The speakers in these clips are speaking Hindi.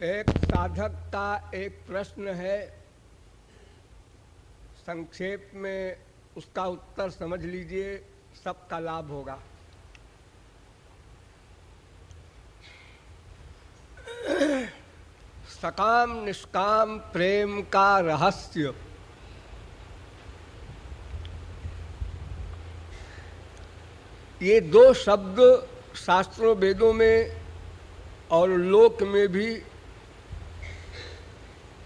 एक साधक का एक प्रश्न है, संक्षेप में उसका उत्तर समझ लीजिए, सबका लाभ होगा। सकाम निष्काम प्रेम का रहस्य। ये दो शब्द शास्त्रों वेदों में और लोक में भी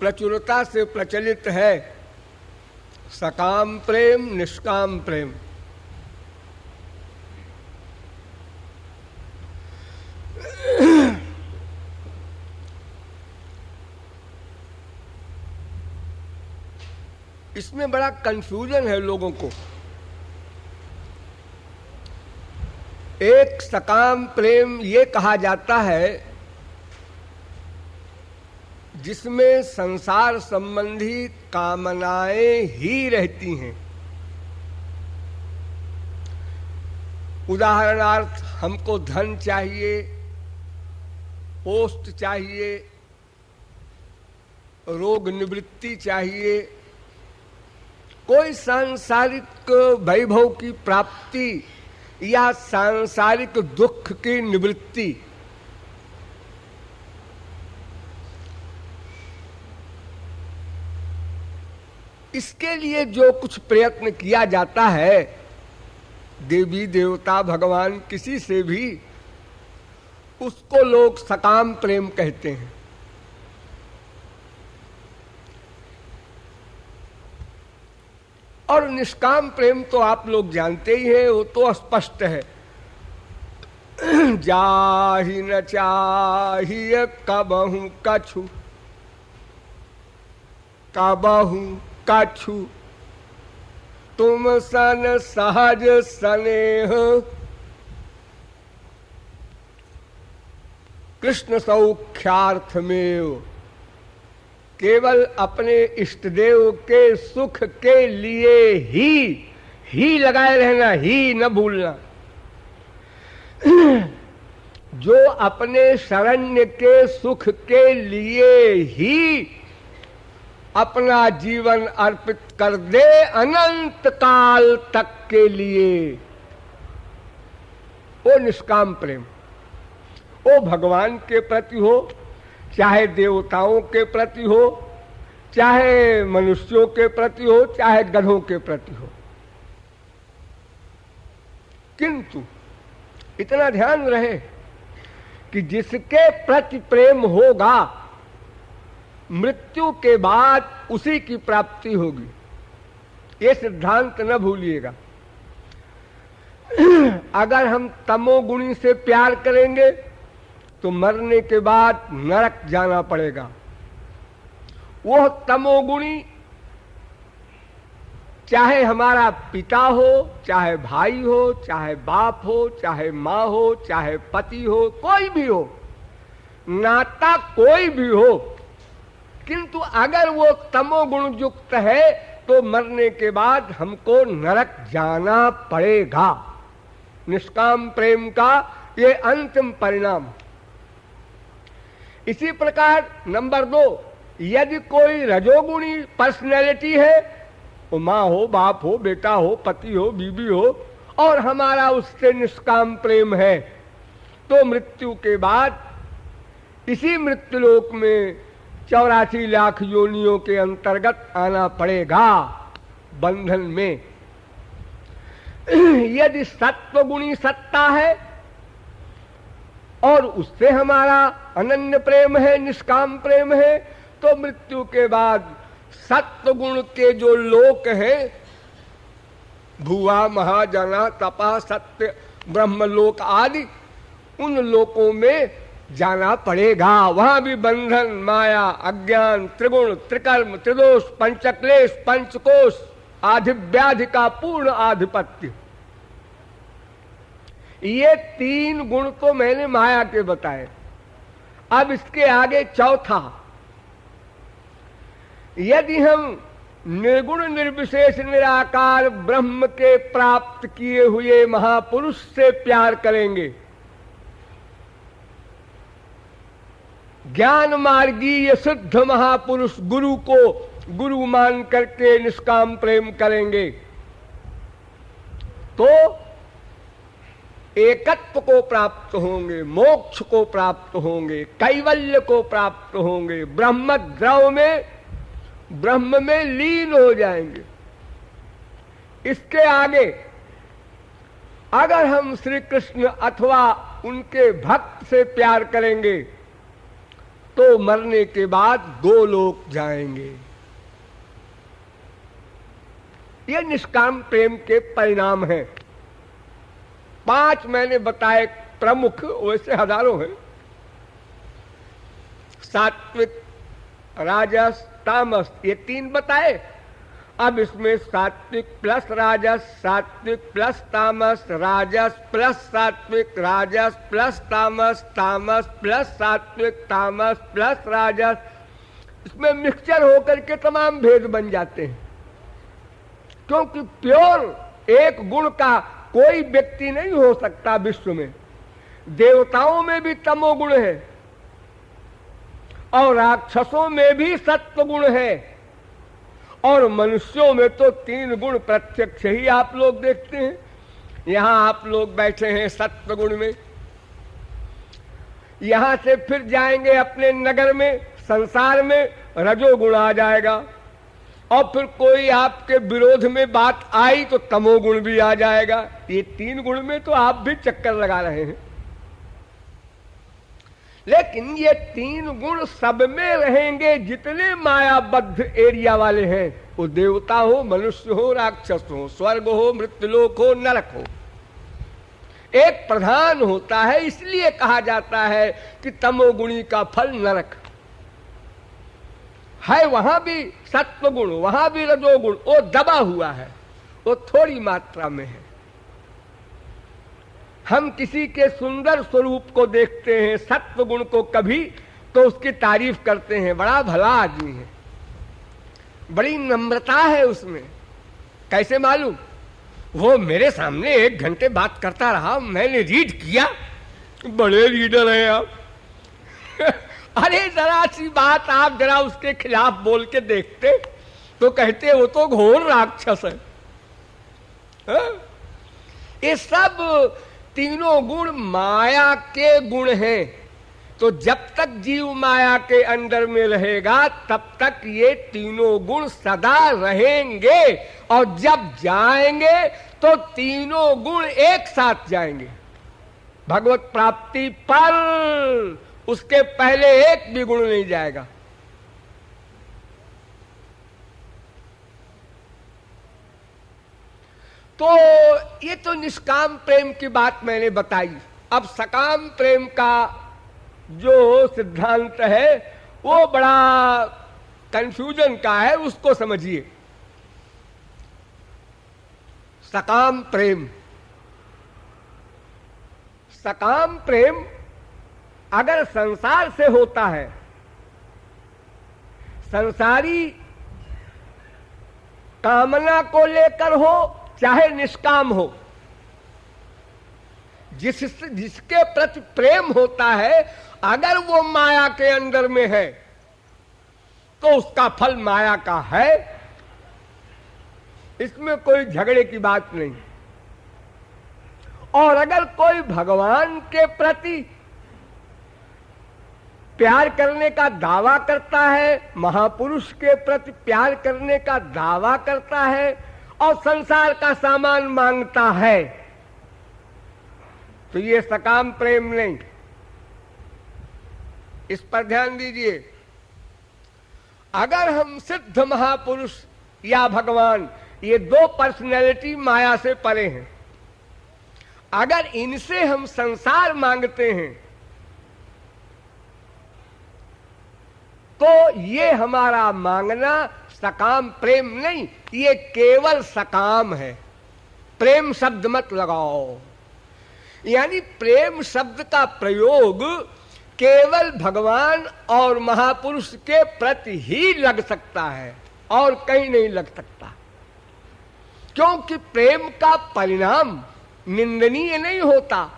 प्रचुरता से प्रचलित है। सकाम प्रेम, निष्काम प्रेम। इसमें बड़ा कंफ्यूजन है लोगों को। एक सकाम प्रेम ये कहा जाता है जिसमें संसार संबंधी कामनाएं ही रहती हैं। उदाहरणार्थ, हमको धन चाहिए, पोस्ट चाहिए, रोग निवृत्ति चाहिए, कोई सांसारिक वैभव की प्राप्ति या सांसारिक दुख की निवृत्ति। इसके लिए जो कुछ प्रयत्न किया जाता है, देवी देवता भगवान किसी से भी, उसको लोग सकाम प्रेम कहते हैं। और निष्काम प्रेम तो आप लोग जानते ही हैं, वो तो स्पष्ट है। जाहि न चाहिए कबहू कछु, कबहू कछु, तुम सन सहज स्नेह। कृष्ण सौख्यार्थ में केवल अपने इष्ट देव के सुख के लिए ही लगाए रहना, ही न भूलना। जो अपने शरण्य के सुख के लिए ही अपना जीवन अर्पित कर दे अनंत काल तक के लिए, वो निष्काम प्रेम। वो भगवान के प्रति हो, चाहे देवताओं के प्रति हो, चाहे मनुष्यों के प्रति हो, चाहे गधों के प्रति हो। किंतु इतना ध्यान रहे कि जिसके प्रति प्रेम होगा, मृत्यु के बाद उसी की प्राप्ति होगी। ये सिद्धांत न भूलिएगा। अगर हम तमोगुणी से प्यार करेंगे तो मरने के बाद नरक जाना पड़ेगा। वो तमोगुणी चाहे हमारा पिता हो, चाहे भाई हो, चाहे बाप हो, चाहे माँ हो, चाहे पति हो, कोई भी हो, नाता कोई भी हो, किंतु अगर वो तमोगुण युक्त है तो मरने के बाद हमको नरक जाना पड़ेगा। निष्काम प्रेम का ये अंतिम परिणाम। इसी प्रकार नंबर 2, यदि कोई रजोगुणी पर्सनैलिटी है, वो माँ हो, बाप हो, बेटा हो, पति हो, बीवी हो, और हमारा उससे निष्काम प्रेम है, तो मृत्यु के बाद इसी मृत्युलोक में 84 लाख योनियों के अंतर्गत आना पड़ेगा, बंधन में। यदि सत्वगुणी सत्ता है और उससे हमारा अनन्य प्रेम है, निष्काम प्रेम है, तो मृत्यु के बाद सत्वगुण के जो लोक हैं, भुवा, महाजना, तपा, सत्य, ब्रह्मलोक आदि, उन लोकों में जाना पड़ेगा। वहां भी बंधन, माया, अज्ञान, त्रिगुण, त्रिकर्म, त्रिदोष, पंचक्लेश, पंचकोश आदि व्याधि का पूर्ण आधिपत्य। ये 3 गुण तो मैंने माया के बताए। अब इसके आगे चौथा, यदि हम निर्गुण निर्विशेष निराकार ब्रह्म के प्राप्त किए हुए महापुरुष से प्यार करेंगे ज्ञान मार्गी ये सिद्ध महापुरुष गुरु को गुरु मान करके निष्काम प्रेम करेंगे तो एकत्व को प्राप्त होंगे, मोक्ष को प्राप्त होंगे, कैवल्य को प्राप्त होंगे, ब्रह्म द्रव में ब्रह्म में लीन हो जाएंगे। इसके आगे अगर हम श्री कृष्ण अथवा उनके भक्त से प्यार करेंगे तो मरने के बाद गोलोक जाएंगे। ये निष्काम प्रेम के परिणाम हैं। 5 मैंने बताए प्रमुख, वैसे हजारों हैं। सात्विक, राजस, तामस, ये 3 बताए। अब इसमें सात्विक प्लस राजस, सात्विक प्लस तामस, राजस प्लस सात्विक, राजस प्लस तामस, तामस प्लस सात्विक, तामस प्लस राजस, इसमें मिक्सचर होकर के तमाम भेद बन जाते हैं। क्योंकि प्योर एक गुण का कोई व्यक्ति नहीं हो सकता विश्व में। देवताओं में भी तमोगुण है और राक्षसों में भी सत्व गुण है और मनुष्यों में तो 3 गुण प्रत्यक्ष ही आप लोग देखते हैं। यहां आप लोग बैठे हैं सत्व गुण में, यहां से फिर जाएंगे अपने नगर में, संसार में रजोगुण आ जाएगा और फिर कोई आपके विरोध में बात आई तो तमोगुण भी आ जाएगा। ये 3 गुण में तो आप भी चक्कर लगा रहे हैं, लेकिन ये 3 गुण सब में रहेंगे। जितने मायाबद्ध एरिया वाले हैं, वो देवता हो, मनुष्य हो, राक्षस हो, स्वर्ग हो, मृत्युलोक हो, नरक हो, एक प्रधान होता है। इसलिए कहा जाता है कि तमोगुणी का फल नरक है। वहां भी सत्व गुण, वहां भी रजोगुण, वो दबा हुआ है, वो थोड़ी मात्रा में है। हम किसी के सुंदर स्वरूप को देखते हैं, सत्व गुण को कभी, तो उसकी तारीफ करते हैं, बड़ा भला आदमी है, बड़ी नम्रता है उसमें। कैसे मालूम? वो मेरे सामने 1 घंटे बात करता रहा, मैंने रीड किया। बड़े रीडर हैं आप। अरे जरा सी बात आप जरा उसके खिलाफ बोल के देखते तो कहते वो तो घोर राक्षस है। ये सब 3 गुण माया के गुण हैं। तो जब तक जीव माया के अंदर में रहेगा तब तक ये 3 गुण सदा रहेंगे और जब जाएंगे तो 3 गुण एक साथ जाएंगे भगवत प्राप्ति पर। उसके पहले एक भी गुण नहीं जाएगा। तो ये तो निष्काम प्रेम की बात मैंने बताई। अब सकाम प्रेम का जो सिद्धांत है वो बड़ा कंफ्यूजन का है, उसको समझिए। सकाम प्रेम, सकाम प्रेम अगर संसार से होता है, संसारी कामना को लेकर हो चाहे निष्काम हो, जिसके प्रति प्रेम होता है, अगर वो माया के अंदर में है तो उसका फल माया का है। इसमें कोई झगड़े की बात नहीं। और अगर कोई भगवान के प्रति प्यार करने का दावा करता है, महापुरुष के प्रति प्यार करने का दावा करता है और संसार का सामान मांगता है, तो ये सकाम प्रेम नहीं। इस पर ध्यान दीजिए। अगर हम सिद्ध महापुरुष या भगवान, ये 2 पर्सनैलिटी माया से परे हैं, अगर इनसे हम संसार मांगते हैं तो ये हमारा मांगना सकाम प्रेम नहीं, ये केवल सकाम है। प्रेम शब्द मत लगाओ। यानी प्रेम शब्द का प्रयोग केवल भगवान और महापुरुष के प्रति ही लग सकता है और कहीं नहीं लग सकता। क्योंकि प्रेम का परिणाम निंदनीय नहीं होता।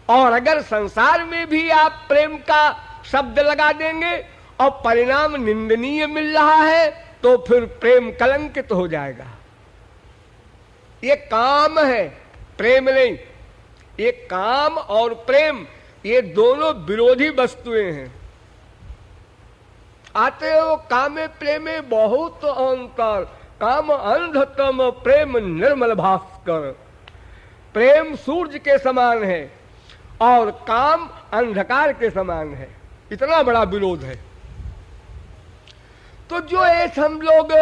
और अगर संसार में भी आप प्रेम का शब्द लगा देंगे और परिणाम निंदनीय मिल रहा है तो फिर प्रेम कलंकित हो जाएगा। ये काम है, प्रेम नहीं। ये काम और प्रेम ये दोनों विरोधी वस्तुएं हैं। आते हो कामे प्रेमे बहुत अंतर, काम अंधतम प्रेम निर्मल भास्कर। प्रेम सूर्य के समान है और काम अंधकार के समान है, इतना बड़ा विरोध है। तो जो ऐसे हम लोग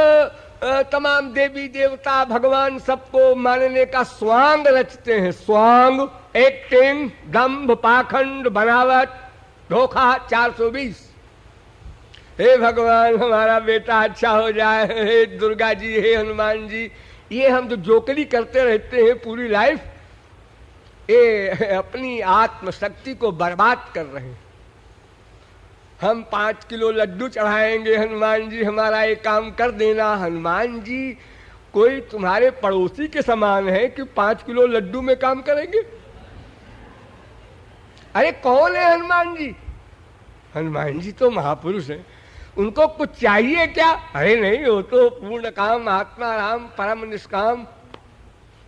तमाम देवी देवता भगवान सबको मानने का स्वांग रचते हैं, स्वांग, एक्टिंग, दंभ, पाखंड, बनावट, धोखा, 420। हे भगवान हमारा बेटा अच्छा हो जाए, हे दुर्गा जी, हे हनुमान जी, ये हम जो जोकरी करते रहते हैं पूरी लाइफ, ये अपनी आत्मशक्ति को बर्बाद कर रहे हैं। हम 5 किलो लड्डू चढ़ाएंगे, हनुमान जी हमारा ये काम कर देना। हनुमान जी कोई तुम्हारे पड़ोसी के समान है कि 5 किलो लड्डू में काम करेंगे? अरे कौन है हनुमान जी? हनुमान जी तो महापुरुष हैं, उनको कुछ चाहिए क्या? अरे नहीं, वो तो पूर्ण काम आत्मा राम परम निष्काम।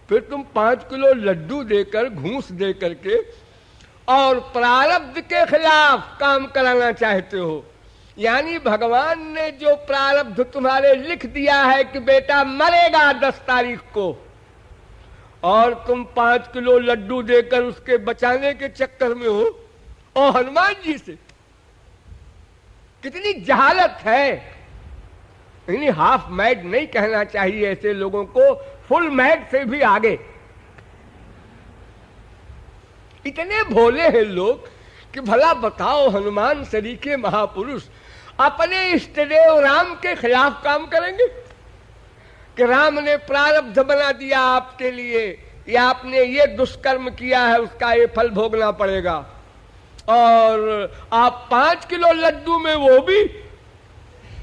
फिर तुम 5 किलो लड्डू देकर, घूस दे करके और प्रारब्ध के खिलाफ काम कराना चाहते हो। यानी भगवान ने जो प्रारब्ध तुम्हारे लिख दिया है कि बेटा मरेगा 10 तारीख को, और तुम 5 किलो लड्डू देकर उसके बचाने के चक्कर में हो। और हनुमान जी से कितनी जहालत है। यानी हाफ मैड नहीं कहना चाहिए ऐसे लोगों को, फुल मैड से भी आगे। इतने भोले हैं लोग कि भला बताओ, हनुमान सरीखे महापुरुष अपने इष्टदेव राम के खिलाफ काम करेंगे कि राम ने प्रारब्ध बना दिया आपके लिए, या आपने ये दुष्कर्म किया है उसका ये फल भोगना पड़ेगा, और आप 5 किलो लड्डू में वो भी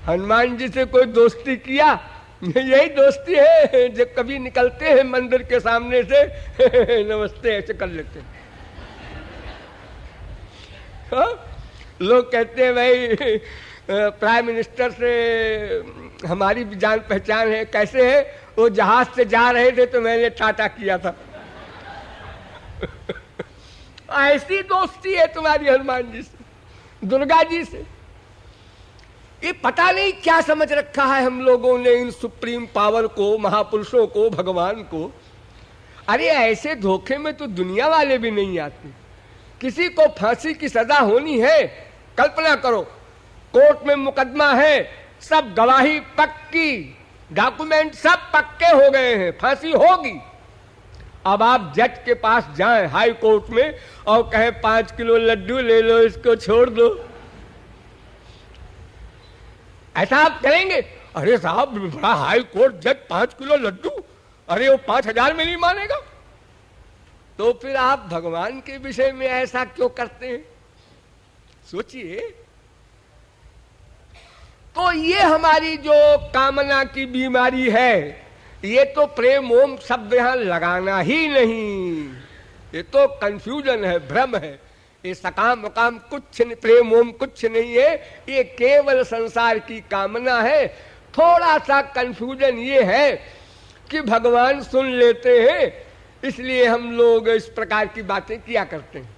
हनुमान जी से कोई दोस्ती किया? यही दोस्ती है जब कभी निकलते हैं मंदिर के सामने से नमस्ते ऐसे कर लेते हैं। लोग कहते हैं भाई प्राइम मिनिस्टर से हमारी भी जान पहचान है। कैसे है? वो जहाज से जा रहे थे तो मैंने टाटा किया था। ऐसी दोस्ती है तुम्हारी हनुमान जी से, दुर्गा जी से। ये पता नहीं क्या समझ रखा है हम लोगों ने इन सुप्रीम पावर को, महापुरुषों को, भगवान को। अरे ऐसे धोखे में तो दुनिया वाले भी नहीं आते। किसी को फांसी की सजा होनी है, कल्पना करो कोर्ट में मुकदमा है, सब गवाही पक्की, डॉक्यूमेंट सब पक्के हो गए हैं, फांसी होगी। अब आप जज के पास जाएं हाई कोर्ट में और कहें 5 किलो लड्डू ले लो, इसको छोड़ दो, ऐसा आप करेंगे? अरे साहब बड़ा हाई कोर्ट जज, 5 किलो लड्डू, अरे वो 5000 में नहीं मानेगा। तो फिर आप भगवान के विषय में ऐसा क्यों करते हैं? सोचिए। तो ये हमारी जो कामना की बीमारी है, ये तो प्रेम ओम शब्द यहां लगाना ही नहीं, ये तो कंफ्यूजन है, भ्रम है। ये सकाम वकाम कुछ नहीं, प्रेम ओम कुछ नहीं है, ये केवल संसार की कामना है। थोड़ा सा कंफ्यूजन ये है कि भगवान सुन लेते हैं, इसलिए हम लोग इस प्रकार की बातें किया करते हैं।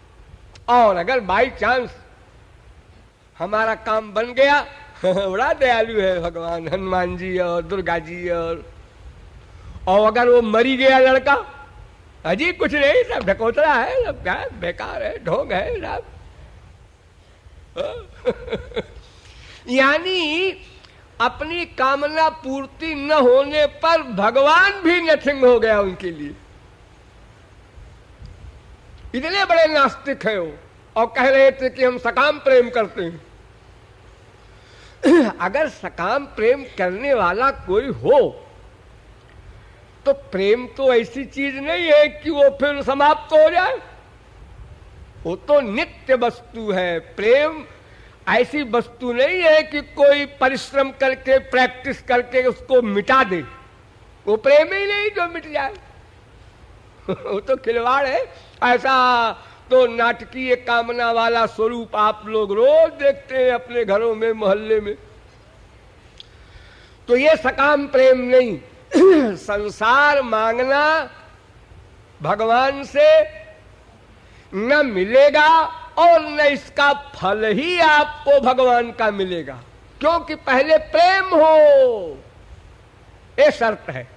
और अगर बाई चांस हमारा काम बन गया, बड़ा दयालु है भगवान, हनुमान जी और दुर्गा जी, और अगर वो मरी गया लड़का, अजी कुछ नहीं, सब ढकोतरा है, सब क्या बेकार है, ढोंग है सब। यानी अपनी कामना पूर्ति न होने पर भगवान भी नथिंग हो गया उनके लिए। इतने बड़े नास्तिक हैं वो, और कह रहे थे कि हम सकाम प्रेम करते हैं। अगर सकाम प्रेम करने वाला कोई हो तो प्रेम तो ऐसी चीज नहीं है कि वो फिर समाप्त हो जाए, वो तो नित्य वस्तु है। प्रेम ऐसी वस्तु नहीं है कि कोई परिश्रम करके, प्रैक्टिस करके उसको मिटा दे। वो प्रेम ही नहीं जो मिट जाए। वो तो खिलवाड़ है। ऐसा तो नाटकीय कामना वाला स्वरूप आप लोग रोज देखते हैं अपने घरों में, मोहल्ले में। तो ये सकाम प्रेम नहीं। संसार मांगना भगवान से न मिलेगा और न इसका फल ही आपको भगवान का मिलेगा, क्योंकि पहले प्रेम हो, ये शर्त है।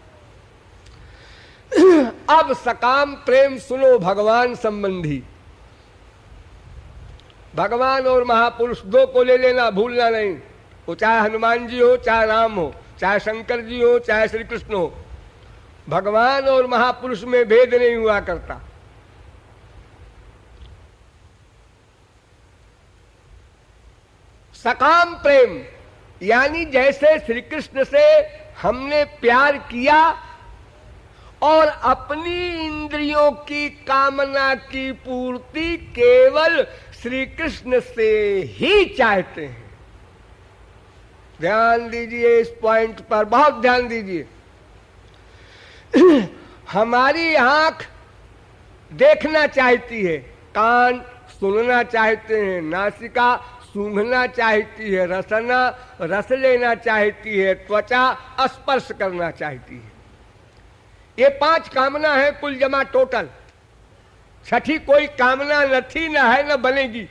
अब सकाम प्रेम सुनो भगवान संबंधी। भगवान और महापुरुष दो को ले लेना, भूलना नहीं। वो चाहे हनुमान जी हो, चाहे राम हो, चाहे शंकर जी हो, चाहे श्री कृष्ण हो, भगवान और महापुरुष में भेद नहीं हुआ करता। सकाम प्रेम यानी जैसे श्री कृष्ण से हमने प्यार किया और अपनी इंद्रियों की कामना की पूर्ति केवल श्री कृष्ण से ही चाहते हैं। ध्यान दीजिए इस पॉइंट पर, बहुत ध्यान दीजिए। हमारी आंख देखना चाहती है, कान सुनना चाहते हैं, नासिका सूंघना चाहती है, रसना रस लेना चाहती है, त्वचा स्पर्श करना चाहती है। ये 5 कामना है कुल जमा टोटल। छठी कोई कामना न थी, न है, न बनेगी,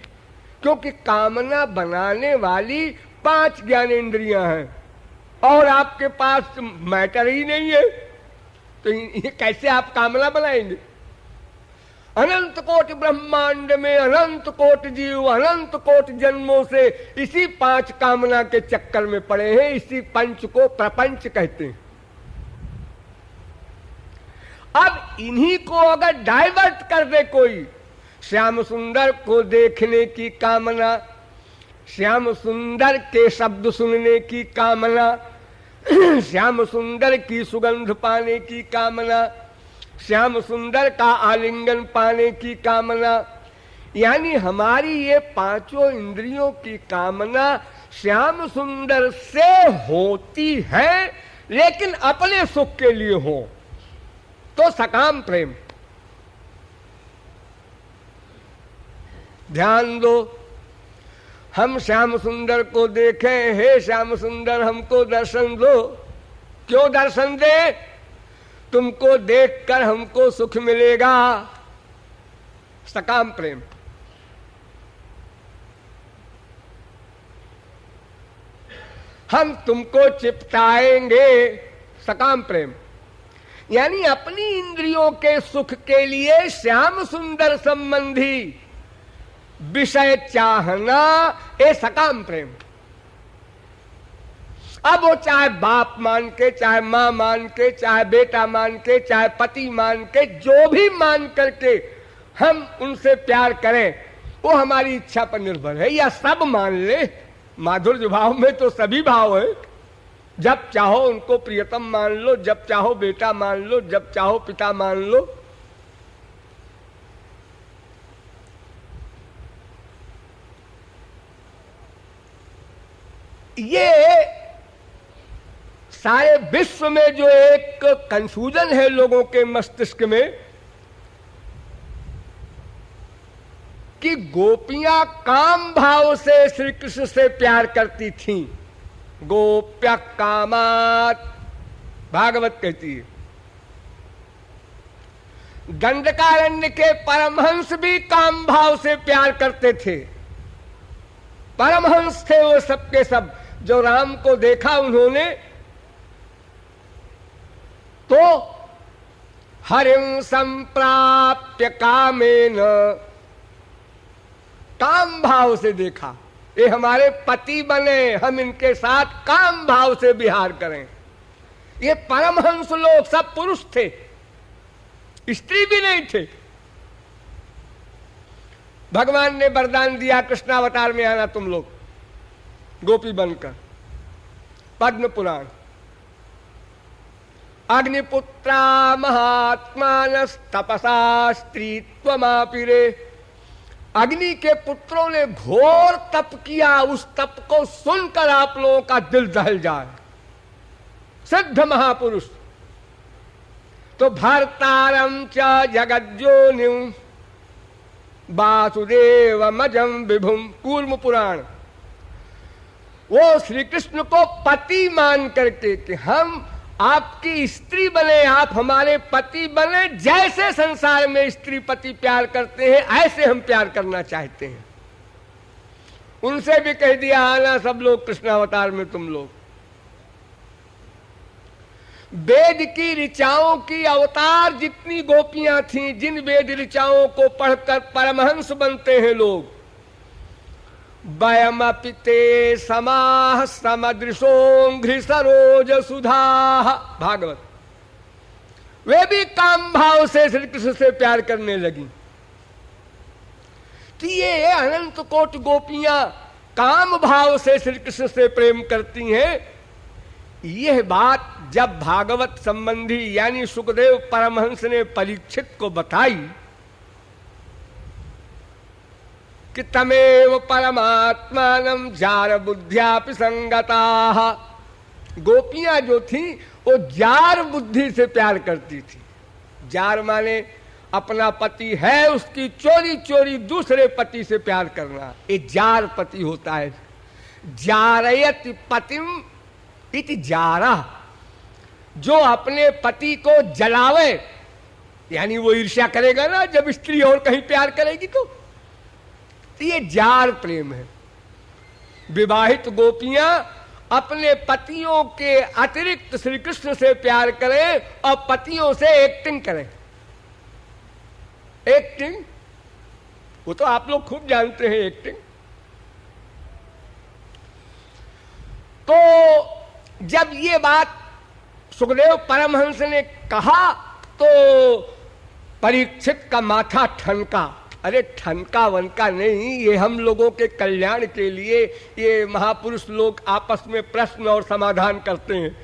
क्योंकि कामना बनाने वाली 5 ज्ञानेंद्रियां हैं और आपके पास मैटर ही नहीं है, तो ये कैसे आप कामना बनाएंगे? अनंत कोटि ब्रह्मांड में अनंत कोटि जीव अनंत कोटि जन्मों से इसी 5 कामना के चक्कर में पड़े हैं। इसी पंच को प्रपंच कहते हैं। अब इन्हीं को अगर डाइवर्ट कर दे कोई, श्याम सुंदर को देखने की कामना, श्याम सुंदर के शब्द सुनने की कामना, श्याम सुंदर की सुगंध पाने की कामना, श्याम सुंदर का आलिंगन पाने की कामना, यानी हमारी ये 5 इंद्रियों की कामना श्याम सुंदर से होती है, लेकिन अपने सुख के लिए हो, तो सकाम प्रेम। ध्यान दो, हम श्याम सुंदर को देखें, हे श्याम सुंदर हमको दर्शन दो। क्यों दर्शन दे? तुमको देखकर हमको सुख मिलेगा। सकाम प्रेम। हम तुमको चिपटाएंगे। सकाम प्रेम यानी अपनी इंद्रियों के सुख के लिए श्याम सुंदर संबंधी विषय चाहना, ये सकाम प्रेम। अब वो चाहे बाप मान के, चाहे मां मान के, चाहे बेटा मान के, चाहे पति मान के, जो भी मान करके हम उनसे प्यार करें, वो हमारी इच्छा पर निर्भर है। या सब मान ले, माधुर्य भाव में तो सभी भाव है। जब चाहो उनको प्रियतम मान लो, जब चाहो बेटा मान लो, जब चाहो पिता मान लो। ये सारे विश्व में जो एक कंफ्यूजन है लोगों के मस्तिष्क में कि गोपियां काम भाव से श्री कृष्ण से प्यार करती थीं। गोप्य कामात, भागवत कहती है। दंडकारण्य के परमहंस भी काम भाव से प्यार करते थे। परमहंस थे वो सबके सब। जो राम को देखा उन्होंने तो हरिं संप्राप्य कामेन, काम भाव से देखा। ये हमारे पति बने, हम इनके साथ काम भाव से विहार करें। ये परमहंस लोग सब पुरुष थे, स्त्री भी नहीं थे। भगवान ने वरदान दिया कृष्णावतार में आना तुम लोग गोपी बनकर। पद्म पुराण। अग्निपुत्रा महात्मानस तपसा स्त्रीत्वमापिरे। अग्नि के पुत्रों ने घोर तप किया। उस तप को सुनकर आप लोगों का दिल दहल जाए। सिद्ध महापुरुष। तो भर्तारम च जगज्योनिं वासुदेवमजं विभुम, कूर्म पुराण। वो श्री कृष्ण को पति मान करके कि हम आपकी स्त्री बने, आप हमारे पति बने, जैसे संसार में स्त्री पति प्यार करते हैं ऐसे हम प्यार करना चाहते हैं। उनसे भी कह दिया, आना सब लोग कृष्णावतार में तुम लोग। वेद की ऋचाओं की अवतार जितनी गोपियां थीं, जिन वेद ऋचाओं को पढ़कर परमहंस बनते हैं लोग, वयमपि ते समाः समदृशोंघ्रि सरोज सुधाः, भागवत। वे भी काम भाव से श्री कृष्ण से प्यार करने लगी। तो ये अनंत कोट गोपियां काम भाव से श्री कृष्ण से प्रेम करती हैं। यह बात जब भागवत संबंधी यानी सुखदेव परमहंस ने परीक्षित को बताई कि तमेव परमात्मानं जार बुद्ध्यापि संगताः, गोपियां जो थी वो जार बुद्धि से प्यार करती थी। जार माने अपना पति है उसकी चोरी चोरी दूसरे पति से प्यार करना, ये जार पति होता है। जारयति पतिम इति जारा, जो अपने पति को जलावे, यानी वो ईर्ष्या करेगा ना जब स्त्री और कहीं प्यार करेगी तो ये जार प्रेम है। विवाहित गोपियां अपने पतियों के अतिरिक्त श्री कृष्ण से प्यार करें और पतियों से एक्टिंग करें। एक्टिंग वो तो आप लोग खूब जानते हैं एक्टिंग। तो जब ये बात सुखदेव परमहंस ने कहा तो परीक्षित का माथा ठनका। अरे ठनका वनका नहीं, ये हम लोगों के कल्याण के लिए ये महापुरुष लोग आपस में प्रश्न और समाधान करते हैं।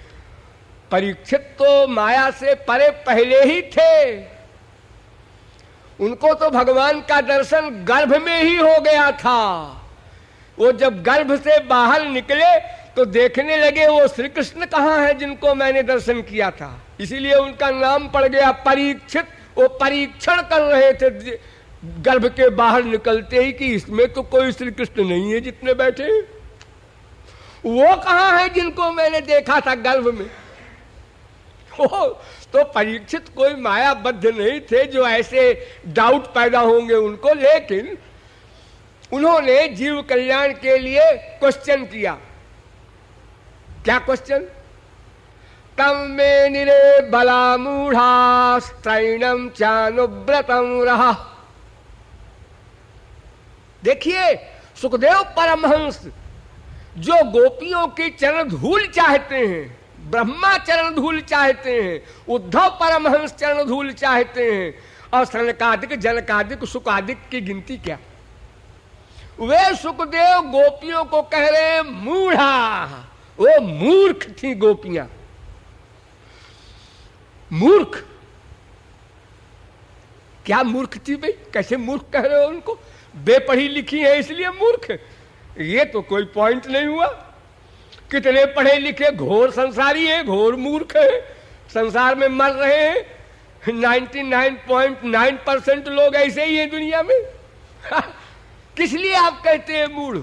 परीक्षित तो माया से परे पहले ही थे, उनको तो भगवान का दर्शन गर्भ में ही हो गया था। वो जब गर्भ से बाहर निकले तो देखने लगे वो श्री कृष्ण कहाँ है जिनको मैंने दर्शन किया था, इसीलिए उनका नाम पड़ गया परीक्षित। वो परीक्षण कर रहे थे गर्भ के बाहर निकलते ही कि इसमें तो कोई श्री कृष्ण नहीं है जितने बैठे, वो कहाँ है जिनको मैंने देखा था गर्भ में। तो परीक्षित कोई मायाबद्ध नहीं थे जो ऐसे डाउट पैदा होंगे उनको, लेकिन उन्होंने जीव कल्याण के लिए क्वेश्चन किया। क्या क्वेश्चन? तम में निरे बला मूढ़ा स्त्रैणम चानुव्रतम रहा। देखिए सुखदेव परमहंस जो गोपियों की चरण धूल चाहते हैं, ब्रह्मा चरण धूल चाहते हैं, उद्धव परमहंस चरण धूल चाहते हैं, और सनकादिक जनकादिक सुकादिक की गिनती क्या। वे सुखदेव गोपियों को कह रहे हैं मूढ़ा। वो मूर्ख थी गोपियां, मूर्ख। क्या मूर्ख थी भाई? कैसे मूर्ख कह रहे हो उनको? बेपढ़ी लिखी है इसलिए मूर्ख? ये तो कोई पॉइंट नहीं हुआ। कितने पढ़े लिखे घोर संसारी हैं, घोर मूर्ख हैं, संसार में मर रहे हैं। 99.9% लोग ऐसे ही हैं दुनिया में। किस लिए आप कहते हैं मूढ़?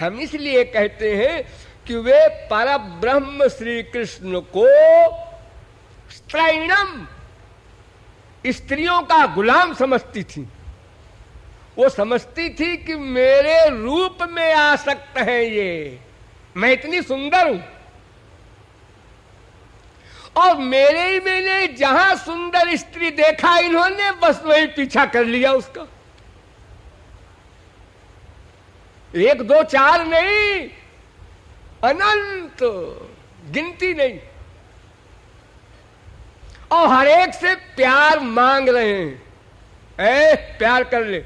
हम इसलिए कहते हैं कि वे परब्रह्म श्री कृष्ण को स्त्रैणम, स्त्रियों का गुलाम समझती थी। वो समझती थी कि मेरे रूप में आसक्त है ये, मैं इतनी सुंदर हूं और मैंने जहां सुंदर स्त्री देखा इन्होंने बस वही पीछा कर लिया उसका। 1 2 4 नहीं, अनंत, गिनती नहीं। और हर एक से प्यार मांग रहे हैं, प्यार कर ले,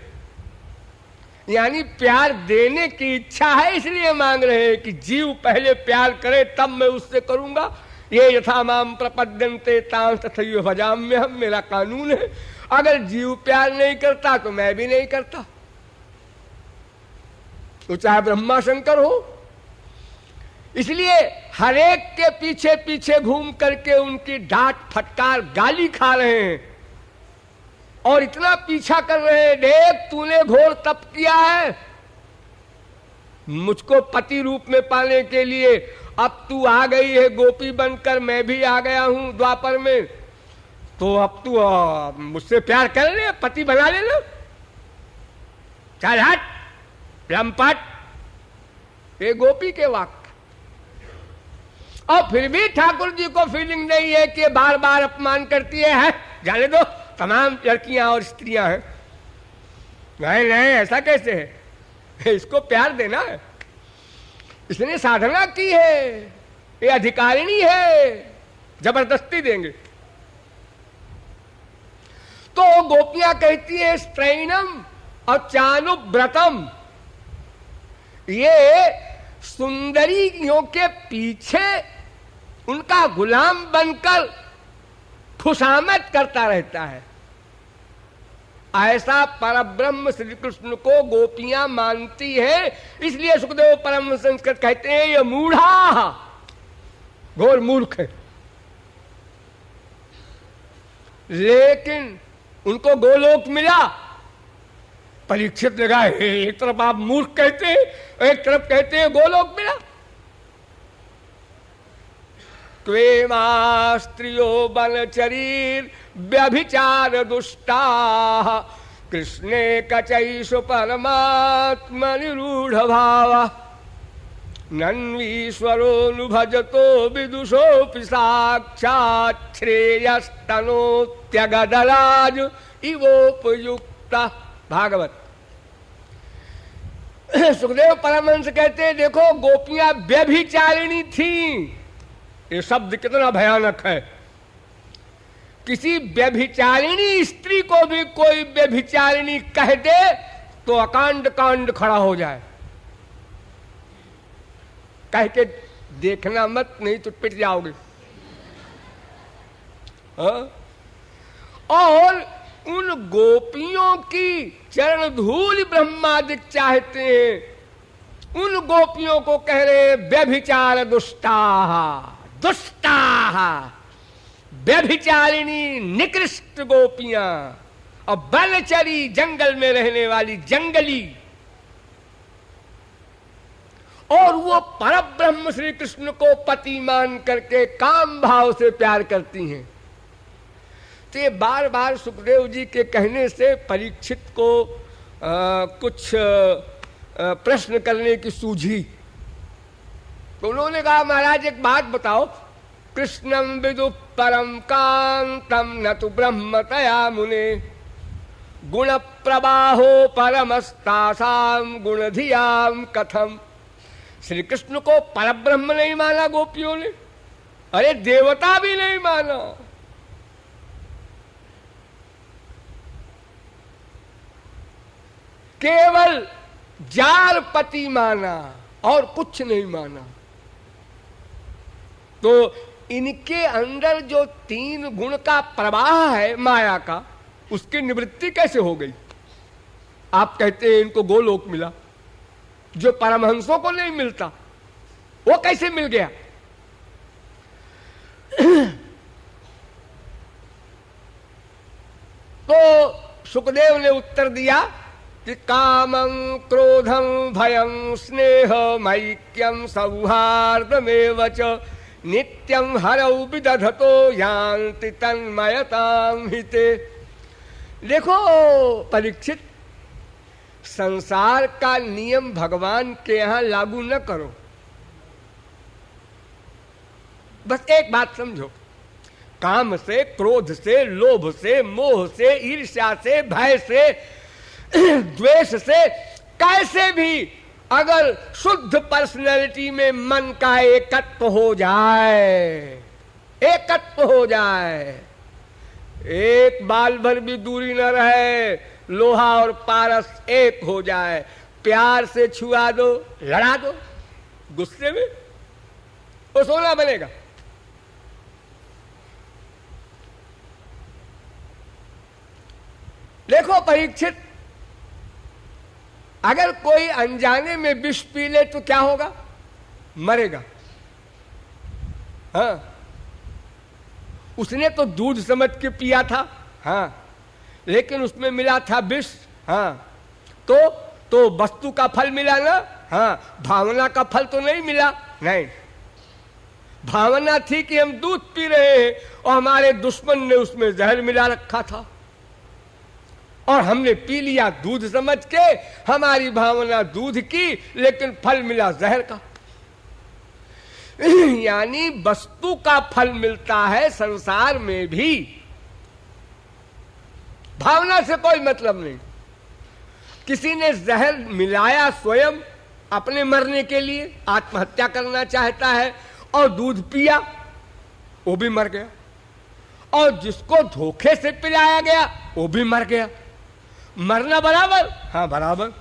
यानी प्यार देने की इच्छा है इसलिए मांग रहे हैं कि जीव पहले प्यार करे तब मैं उससे करूंगा। ये यथा माम प्रपद्यन्ते तां तथैव भजाम्यहम्, मेरा कानून है। अगर जीव प्यार नहीं करता तो मैं भी नहीं करता, तो चाहे ब्रह्मा शंकर हो। इसलिए हर एक के पीछे पीछे घूम करके उनकी डांट फटकार गाली खा रहे हैं और इतना पीछा कर रहे हैं, देख तूने घोर तप किया है मुझको पति रूप में पाने के लिए, अब तू आ गई है गोपी बनकर, मैं भी आ गया हूं द्वापर में, तो अब तू मुझसे प्यार कर ले, पति बना ले लो, चल हट लंपट। ये गोपी के वाक्य। और फिर भी ठाकुर जी को फीलिंग नहीं है कि बार बार अपमान करती है जाने दो, तमाम लड़कियां और स्त्रियां हैं। नहीं नहीं, ऐसा कैसे है, इसको प्यार देना है, इसने साधना की है, ये अधिकारिणी है, जबरदस्ती देंगे। तो गोपियां कहती है स्त्रैणम और चानुव्रतम, ये सुंदरियों के पीछे उनका गुलाम बनकर खुशामद करता रहता है। ऐसा परब्रह्म श्री कृष्ण को गोपियां मानती है, इसलिए सुखदेव परम संस्कृत कहते हैं ये मूढ़ा, घोर मूर्ख है। लेकिन उनको गोलोक मिला, परीक्षित लगा, एक तरफ आप मूर्ख कहते हैं, एक तरफ कहते हैं गोलोक मिला। त्वेमा स्त्रियो बनचरीर व्यभिचार दुष्टा, कृष्णे कचैषु परमात्मा निरूढ़ भाव, नन्वीश्वरोऽनुभजतो विदुषोऽपि साक्षात् श्रेयस्तनोत्यगदराज इवोपयुक्ता। भागवत। सुखदेव परमहंस कहते हैं देखो गोपियां व्यभिचारिणी थी, ये शब्द कितना भयानक है। किसी व्यभिचारिणी स्त्री को भी कोई व्यभिचारिणी कह दे तो अकांड कांड खड़ा हो जाए। कह के देखना मत, नहीं तो पिट जाओगे। और उन गोपियों की चरण धूल ब्रह्मादिक चाहते हैं, उन गोपियों को कह रहे व्यभिचार दुष्टाः, दुष्टाः, व्यभिचारिणी निकृष्ट गोपियां, और बनचरी जंगल में रहने वाली जंगली, और वो परब्रह्म श्री कृष्ण को पति मान करके काम भाव से प्यार करती हैं। तो ये बार बार सुखदेव जी के कहने से परीक्षित को कुछ प्रश्न करने की सूझी। तो उन्होंने कहा महाराज एक बात बताओ, कृष्णम विदु परम कांतम न तो ब्रह्मतया मुने, गुण प्रवाहो परमस्तासाम गुणधियाम कथम। श्री कृष्ण को परब्रह्म नहीं माना गोपियों ने, अरे देवता भी नहीं माना, केवल जार पति माना और कुछ नहीं माना। तो इनके अंदर जो तीन गुण का प्रवाह है माया का, उसकी निवृत्ति कैसे हो गई? आप कहते हैं इनको गोलोक मिला, जो परमहंसों को नहीं मिलता, वो कैसे मिल गया? तो सुखदेव ने उत्तर दिया कि कामं क्रोधं भयं स्नेह मैक्यं सौहार्दमेव च नित्यं हरौ विदधतो यान्ति तन्मयतां हिते। देखो परीक्षित, संसार का नियम भगवान के यहां लागू न करो। बस एक बात समझो, काम से, क्रोध से, लोभ से, मोह से, ईर्ष्या से, भय से, द्वेष से, कैसे भी अगर शुद्ध पर्सनैलिटी में मन का एकत्व हो जाए, एकत्व हो जाए, एक बाल भर भी दूरी न रहे, लोहा और पारस एक हो जाए, प्यार से छुआ दो, लड़ा दो, गुस्से में वो सोना बनेगा। देखो परीक्षित, अगर कोई अनजाने में विष पी ले तो क्या होगा? मरेगा। हाँ, उसने तो दूध समझ के पिया था, हाँ, लेकिन उसमें मिला था विष। हाँ, तो वस्तु का फल मिला ना। हाँ, भावना का फल तो नहीं मिला। नहीं, भावना थी कि हम दूध पी रहे हैं और हमारे दुश्मन ने उसमें जहर मिला रखा था और हमने पी लिया दूध समझ के। हमारी भावना दूध की, लेकिन फल मिला जहर का। यानी वस्तु का फल मिलता है संसार में भी, भावना से कोई मतलब नहीं। किसी ने जहर मिलाया स्वयं अपने मरने के लिए, आत्महत्या करना चाहता है, और दूध पिया, वो भी मर गया। और जिसको धोखे से पिलाया गया वो भी मर गया। मरना बराबर? हाँ बराबर।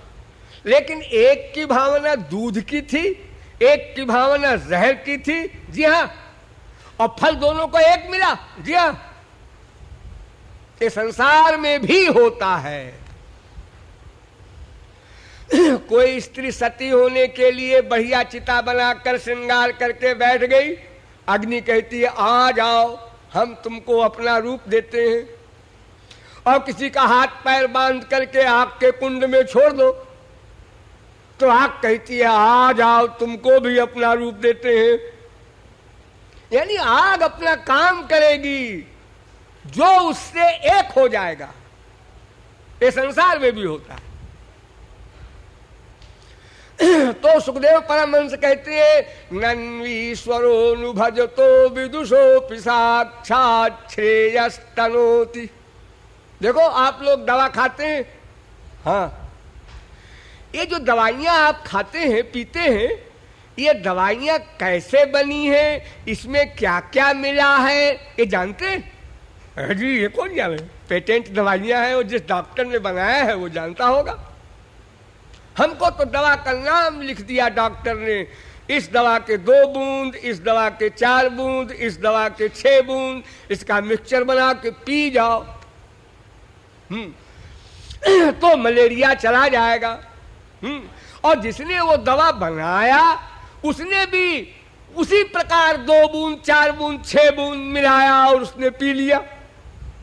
लेकिन एक की भावना दूध की थी, एक की भावना जहर की थी। जी हाँ, और फल दोनों को एक मिला। जी हाँ, ये संसार में भी होता है। कोई स्त्री सती होने के लिए बढ़िया चिता बनाकर श्रृंगार करके बैठ गई। अग्नि कहती है आ जाओ, हम तुमको अपना रूप देते हैं। और किसी का हाथ पैर बांध करके आग के कुंड में छोड़ दो, तो आग कहती है आ जाओ, तुमको भी अपना रूप देते हैं। यानी आग अपना काम करेगी, जो उससे एक हो जाएगा। ये संसार में भी होता है। तो सुखदेव परमहंस कहते हैं नन्वीश्वरोऽनुभजतो विदुषोऽपि साक्षात् श्रेयस्तनोति। देखो आप लोग दवा खाते हैं, हाँ, ये जो दवाइयां आप खाते हैं पीते हैं, ये दवाइयां कैसे बनी हैं, इसमें क्या क्या मिला है, ये जानते हैं? जी ये कौन जाने, पेटेंट दवाइयां हैं और जिस डॉक्टर ने बनाया है वो जानता होगा। हमको तो दवा का नाम लिख दिया डॉक्टर ने, इस दवा के 2 बूंद, इस दवा के 4 बूंद, इस दवा के 6 बूंद, इसका मिक्सचर बना के पी जाओ। तो मलेरिया चला जाएगा। और जिसने वो दवा बनाया उसने भी उसी प्रकार 2 बूंद 4 बूंद 6 बूंद मिलाया और उसने पी लिया।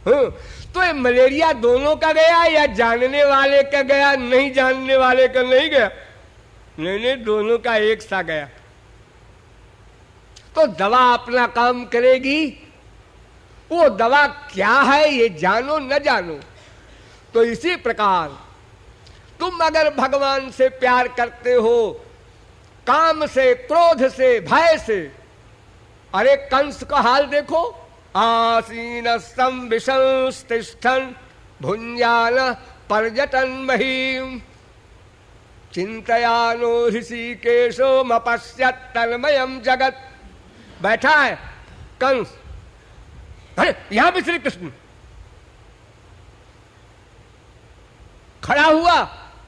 तो ये मलेरिया दोनों का गया या जानने वाले का गया, नहीं जानने वाले का नहीं गया? नहीं, दोनों का एक सा गया। तो दवा अपना काम करेगी। वो दवा क्या है ये जानो न जानो। तो इसी प्रकार तुम अगर भगवान से प्यार करते हो, काम से, क्रोध से, भय से, अरे कंस का हाल देखो, आसीनस्तं विशंस्तिष्ठन् भुञ्जानः पर्यटन् महीम् चिंतयानो ऋषिकेशो मपश्यत् तन्मयम् जगत्। बैठा है कंस, अरे यहां भी श्री कृष्ण खड़ा हुआ,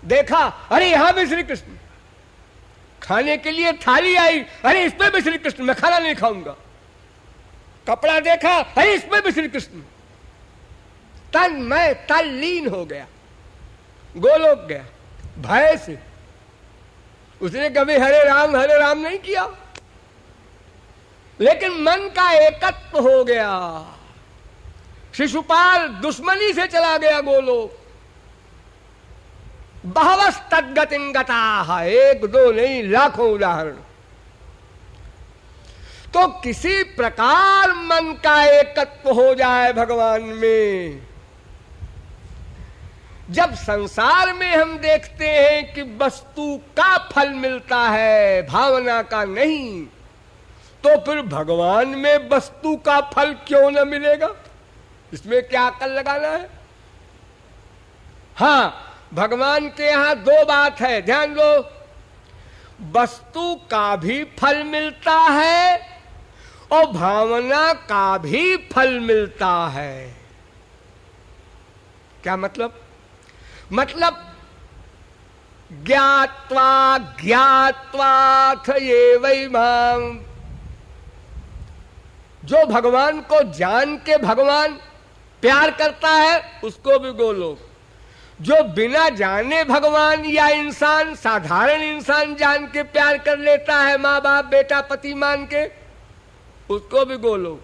देखा, अरे यहां भी श्री कृष्ण। खाने के लिए थाली आई, अरे इसमें भी श्री कृष्ण, मैं खाना नहीं खाऊंगा। कपड़ा देखा, अरे इसमें भी श्री कृष्ण। मैं तल्लीन हो गया, गोलोक गया भय से। उसने कभी हरे राम नहीं किया, लेकिन मन का एकत्व हो गया। शिशुपाल दुश्मनी से चला गया गोलोक। बहवस्तद्गतिं गताः, 1 2 नहीं लाखों उदाहरण। तो किसी प्रकार मन का एकत्व हो जाए भगवान में। जब संसार में हम देखते हैं कि वस्तु का फल मिलता है, भावना का नहीं, तो फिर भगवान में वस्तु का फल क्यों न मिलेगा? इसमें क्या अकल लगाना है? हाँ, भगवान के यहां 2 बात है, ध्यान दो। वस्तु का भी फल मिलता है और भावना का भी फल मिलता है। क्या मतलब? मतलब ज्ञात्वा ज्ञात्वाथ ये वै मां। जो भगवान को जान के भगवान प्यार करता है उसको भी गोलोक। जो बिना जाने भगवान या इंसान, साधारण इंसान जान के प्यार कर लेता है, माँ बाप बेटा पति मान के, उसको भी गोलोक।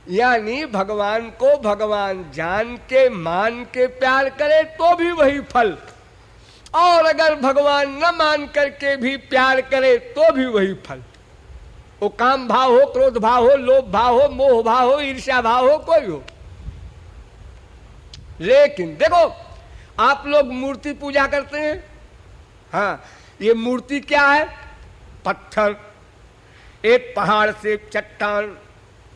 यानी भगवान को भगवान जान के मान के प्यार करे तो भी वही फल, और अगर भगवान न मान करके भी प्यार करे तो भी वही फल। वो काम भाव हो, क्रोध भाव हो, लोभ भाव हो, मोह भाव हो, ईर्ष्या भाव हो, कोई हो। लेकिन देखो, आप लोग मूर्ति पूजा करते हैं। हाँ, ये मूर्ति क्या है? पत्थर। एक पहाड़ से चट्टान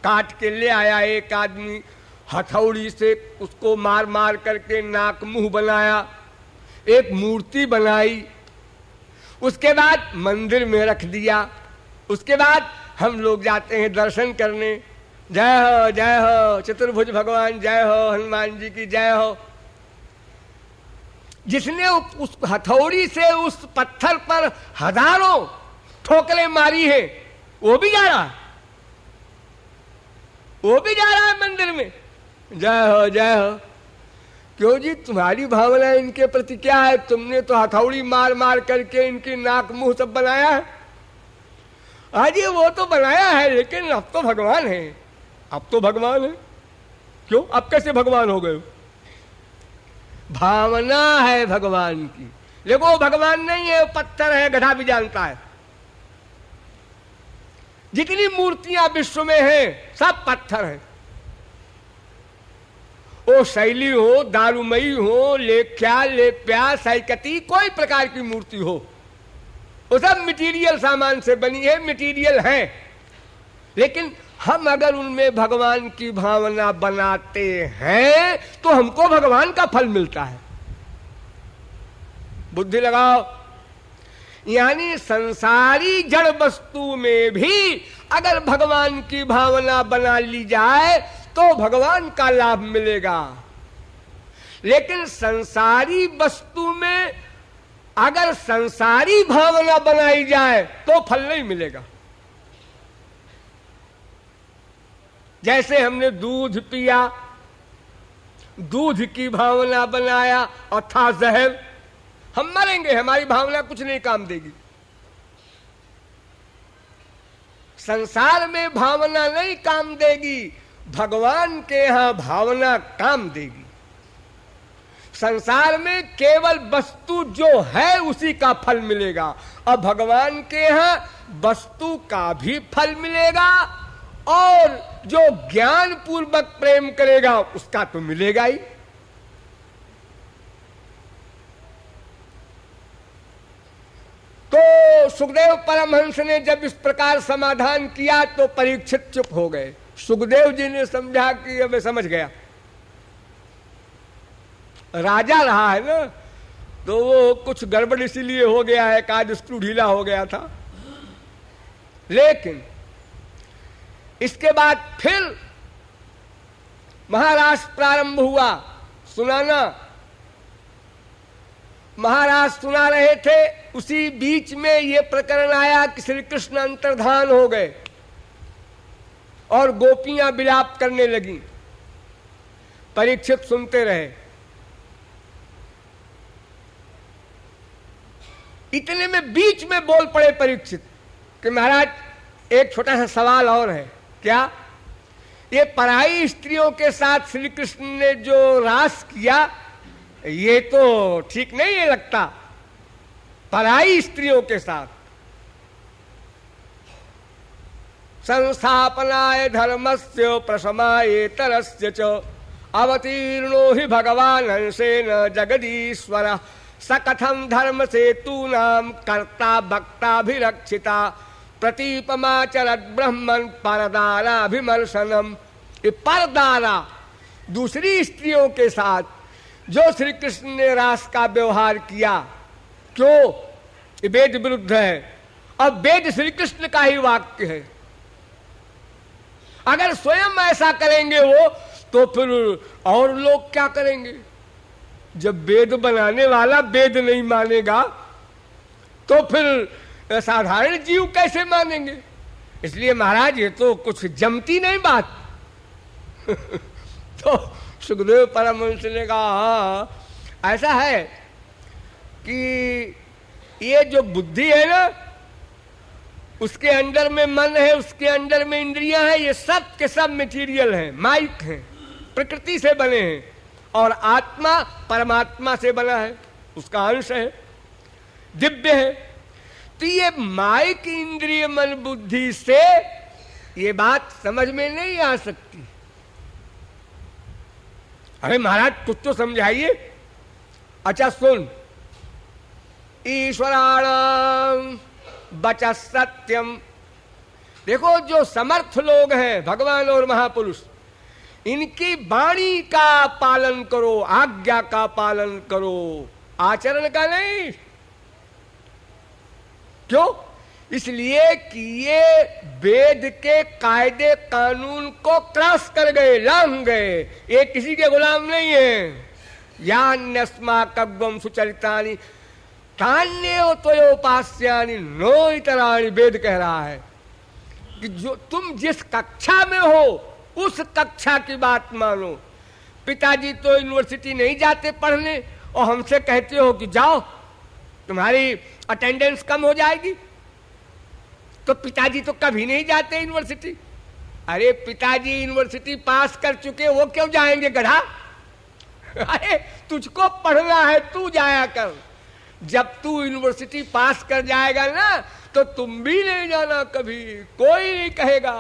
काट के ले आया एक आदमी, हथौड़ी से उसको मार मार करके नाक मुंह बनाया, एक मूर्ति बनाई, उसके बाद मंदिर में रख दिया। उसके बाद हम लोग जाते हैं दर्शन करने, जय हो जय हो चतुर्भुज भगवान, जय हो हनुमान जी की जय हो। जिसने उस हथौड़ी से उस पत्थर पर हजारों ठोकरें मारी है, वो भी जा रहा है, वो भी जा रहा है मंदिर में, जय हो जय हो। क्यों जी? तुम्हारी भावना इनके प्रति क्या है? तुमने तो हथौड़ी मार मार करके इनकी नाक मुंह सब बनाया है। अजी वो तो बनाया है, लेकिन अब तो भगवान है, अब तो भगवान है। क्यों? अब कैसे भगवान हो गए? भावना है भगवान की। देखो, वो भगवान नहीं है, वो पत्थर है, गधा भी जानता है। जितनी मूर्तियां विश्व में हैं, सब पत्थर है। वो शैली हो, दारूमयी हो, लेख्या, लेप्या, सैकती, कोई प्रकार की मूर्ति हो, वो सब मटीरियल सामान से बनी है, मटीरियल है। लेकिन हम अगर उनमें भगवान की भावना बनाते हैं तो हमको भगवान का फल मिलता है। बुद्धि लगाओ। यानी संसारी जड़ वस्तु में भी अगर भगवान की भावना बना ली जाए तो भगवान का लाभ मिलेगा, लेकिन संसारी वस्तु में अगर संसारी भावना बनाई जाए तो फल नहीं मिलेगा। जैसे हमने दूध पिया, दूध की भावना बनाया और था जहर, हम मरेंगे, हमारी भावना कुछ नहीं काम देगी। संसार में भावना नहीं काम देगी, भगवान के यहां भावना काम देगी। संसार में केवल वस्तु जो है उसी का फल मिलेगा, और भगवान के यहां वस्तु का भी फल मिलेगा, और जो ज्ञान पूर्वक प्रेम करेगा उसका तो मिलेगा ही। तो सुखदेव परमहंस ने जब इस प्रकार समाधान किया तो परीक्षित चुप हो गए। सुखदेव जी ने समझा कि अब समझ गया, राजा रहा है ना, तो वो कुछ गड़बड़ इसीलिए हो गया है, काज स्क्रू ढीला हो गया था। लेकिन इसके बाद फिर महाराज प्रारंभ हुआ सुनाना। महाराज सुना रहे थे, उसी बीच में ये प्रकरण आया कि श्री कृष्ण अंतर्धान हो गए और गोपियां विलाप करने लगी। परीक्षित सुनते रहे। इतने में बीच में बोल पड़े परीक्षित कि महाराज एक छोटा सा सवाल और है। क्या? ये पराई स्त्रियों के साथ श्री कृष्ण ने जो रास किया, ये तो ठीक नहीं है लगता, पराई स्त्रियों के साथ। संस्थापनाय धर्मस्य प्रशमाय तरस्य च अवतीर्णो हि भगवान हंसेन जगदीश्वर सकथम धर्म सेतूनाम कर्ता भक्ताभिरक्षिता प्रतीपमाचरत ब्रह्मन परदाराभिमर्शनम। ये परदारा दूसरी स्त्रियों के साथ जो श्री कृष्ण ने रास का व्यवहार किया, क्यों? ये वेद विरुद्ध है, और वेद श्री कृष्ण का ही वाक्य है। अगर स्वयं ऐसा करेंगे वो, तो फिर और लोग क्या करेंगे? जब वेद बनाने वाला वेद नहीं मानेगा तो फिर साधारण जीव कैसे मानेंगे? इसलिए महाराज ये तो कुछ जमती नहीं बात। तो सुखदेव परमहंस ने कहा, हाँ ऐसा है कि ये जो बुद्धि है ना, उसके अंदर में मन है, उसके अंदर में इंद्रियां हैं, ये सब के सब मटीरियल हैं, माइक हैं, प्रकृति से बने हैं। और आत्मा परमात्मा से बना है, उसका अंश है, दिव्य है। तो ये माइक इंद्रिय मन बुद्धि से ये बात समझ में नहीं आ सकती। अरे महाराज कुछ तो समझाइए। अच्छा सुन, ईश्वराणाम बच सत्यम। देखो जो समर्थ लोग हैं भगवान और महापुरुष, इनकी वाणी का पालन करो, आज्ञा का पालन करो, आचरण का नहीं। क्यों? इसलिए कि ये वेद के कायदे कानून को क्रॉस कर गए, लांघ गए, ये किसी के गुलाम नहीं है। यान्यस्माकं सुचरितानि तान्यो त्वयोपास्यानि नो इतराणि, वेद कह रहा है कि जो तुम जिस कक्षा में हो उस कक्षा की बात मानो। पिताजी तो यूनिवर्सिटी नहीं जाते पढ़ने और हमसे कहते हो कि जाओ तुम्हारी अटेंडेंस कम हो जाएगी, तो पिताजी तो कभी नहीं जाते यूनिवर्सिटी। अरे पिताजी यूनिवर्सिटी पास कर चुके, वो क्यों जाएंगे गधा? अरे तुझको पढ़ना है, तू जाया कर। जब तू यूनिवर्सिटी पास कर जाएगा ना, तो तुम भी नहीं जाना कभी, कोई नहीं कहेगा।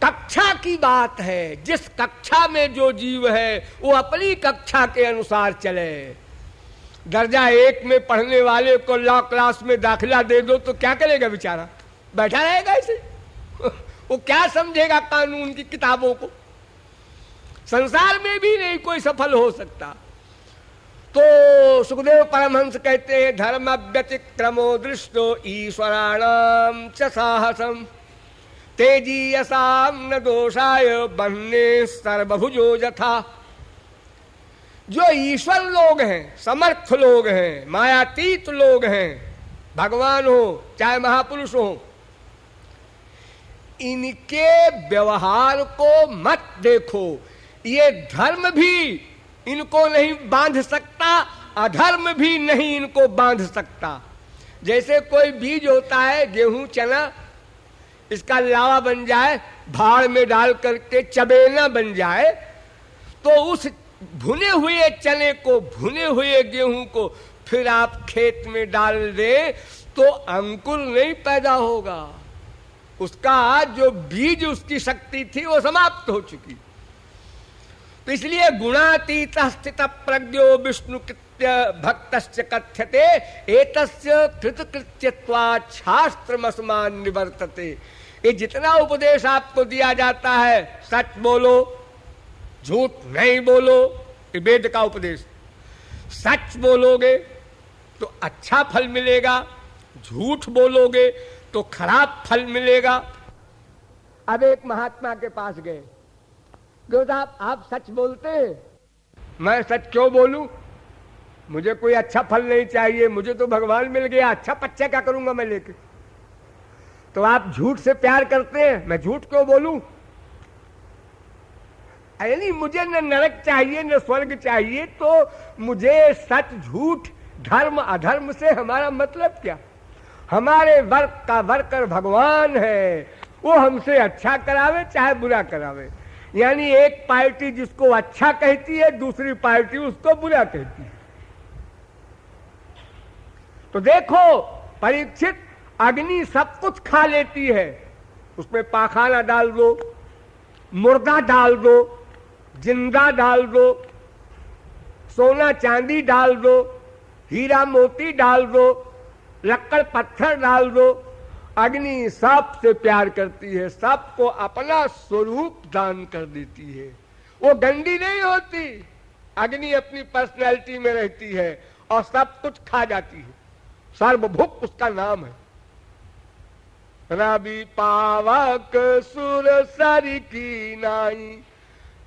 कक्षा की बात है, जिस कक्षा में जो जीव है वो अपनी कक्षा के अनुसार चले। दर्जा 1 में पढ़ने वाले को लॉ क्लास में दाखिला दे दो तो क्या करेगा बेचारा? बैठा रहेगा ऐसे। वो क्या समझेगा कानून की किताबों को? संसार में भी नहीं कोई सफल हो सकता। तो सुखदेव परमहंस कहते हैं, धर्म व्यतिक्रमो दृष्टो ईश्वराणाम च साहसम तेजीयसाम न दोषाय बन्ने सर्वभुजो यथा। जो ईश्वर लोग हैं, समर्थ लोग हैं, मायातीत लोग हैं, भगवान हो चाहे महापुरुष हो, इनके व्यवहार को मत देखो। ये धर्म भी इनको नहीं बांध सकता, अधर्म भी नहीं इनको बांध सकता। जैसे कोई बीज होता है, गेहूं चना, इसका लावा बन जाए, भाड़ में डाल करके चबेना बन जाए, तो उस भुने हुए चने को, भुने हुए गेहूं को फिर आप खेत में डाल दे तो अंकुर नहीं पैदा होगा। उसका जो बीज, उसकी शक्ति थी वो समाप्त हो चुकी। तो इसलिए गुणातीत स्थित प्रज्ञो विष्णु कृत्य भक्तस्य कथ्यते एतस्य कृतकृत्यत्वात् शास्त्रमस्मान् निवर्तते। ये जितना उपदेश आपको दिया जाता है, सच बोलो, झूठ नहीं बोलो, ये वेद का उपदेश। सच बोलोगे तो अच्छा फल मिलेगा, झूठ बोलोगे तो खराब फल मिलेगा। अब एक महात्मा के पास गए, साहब आप सच बोलते हैं? मैं सच क्यों बोलूं? मुझे कोई अच्छा फल नहीं चाहिए, मुझे तो भगवान मिल गया, अच्छा बच्चा क्या करूंगा मैं लेके। तो आप झूठ से प्यार करते हैं, मैं झूठ क्यों बोलूं? अरे नहीं, मुझे न नरक चाहिए न स्वर्ग चाहिए, तो मुझे सच झूठ धर्म अधर्म से हमारा मतलब क्या? हमारे वर्क का वर्कर भगवान है, वो हमसे अच्छा करावे चाहे बुरा करावे। यानी एक पार्टी जिसको अच्छा कहती है, दूसरी पार्टी उसको बुरा कहती है। तो देखो परीक्षित, अग्नि सब कुछ खा लेती है, उसमें पाखाना डाल दो, मुर्दा डाल दो, जिंदा डाल दो, सोना चांदी डाल दो, हीरा मोती डाल दो, लक्कड़ पत्थर डाल दो, अग्नि सबसे प्यार करती है, सबको अपना स्वरूप दान कर देती है। वो गंदी नहीं होती, अग्नि अपनी पर्सनैलिटी में रहती है और सब कुछ खा जाती है। सर्वभुक उसका नाम है। रवि पावक सुर सरी की नाई।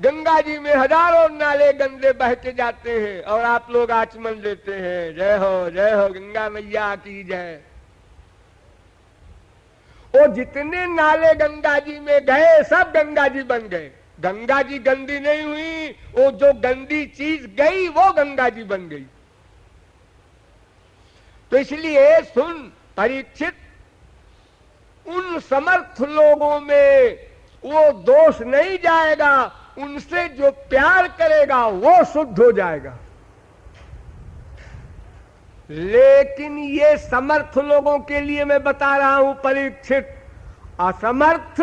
गंगा जी में हजारों नाले गंदे बहते जाते हैं और आप लोग आचमन लेते हैं, जय हो गंगा मैया की जय। वो जितने नाले गंगा जी में गए सब गंगा जी बन गए। गंगा जी गंदी नहीं हुई, वो जो गंदी चीज गई वो गंगा जी बन गई। तो इसलिए सुन, परीक्षित, उन समर्थ लोगों में वो दोष नहीं जाएगा, उनसे जो प्यार करेगा वो शुद्ध हो जाएगा। लेकिन ये समर्थ लोगों के लिए मैं बता रहा हूं परीक्षित, असमर्थ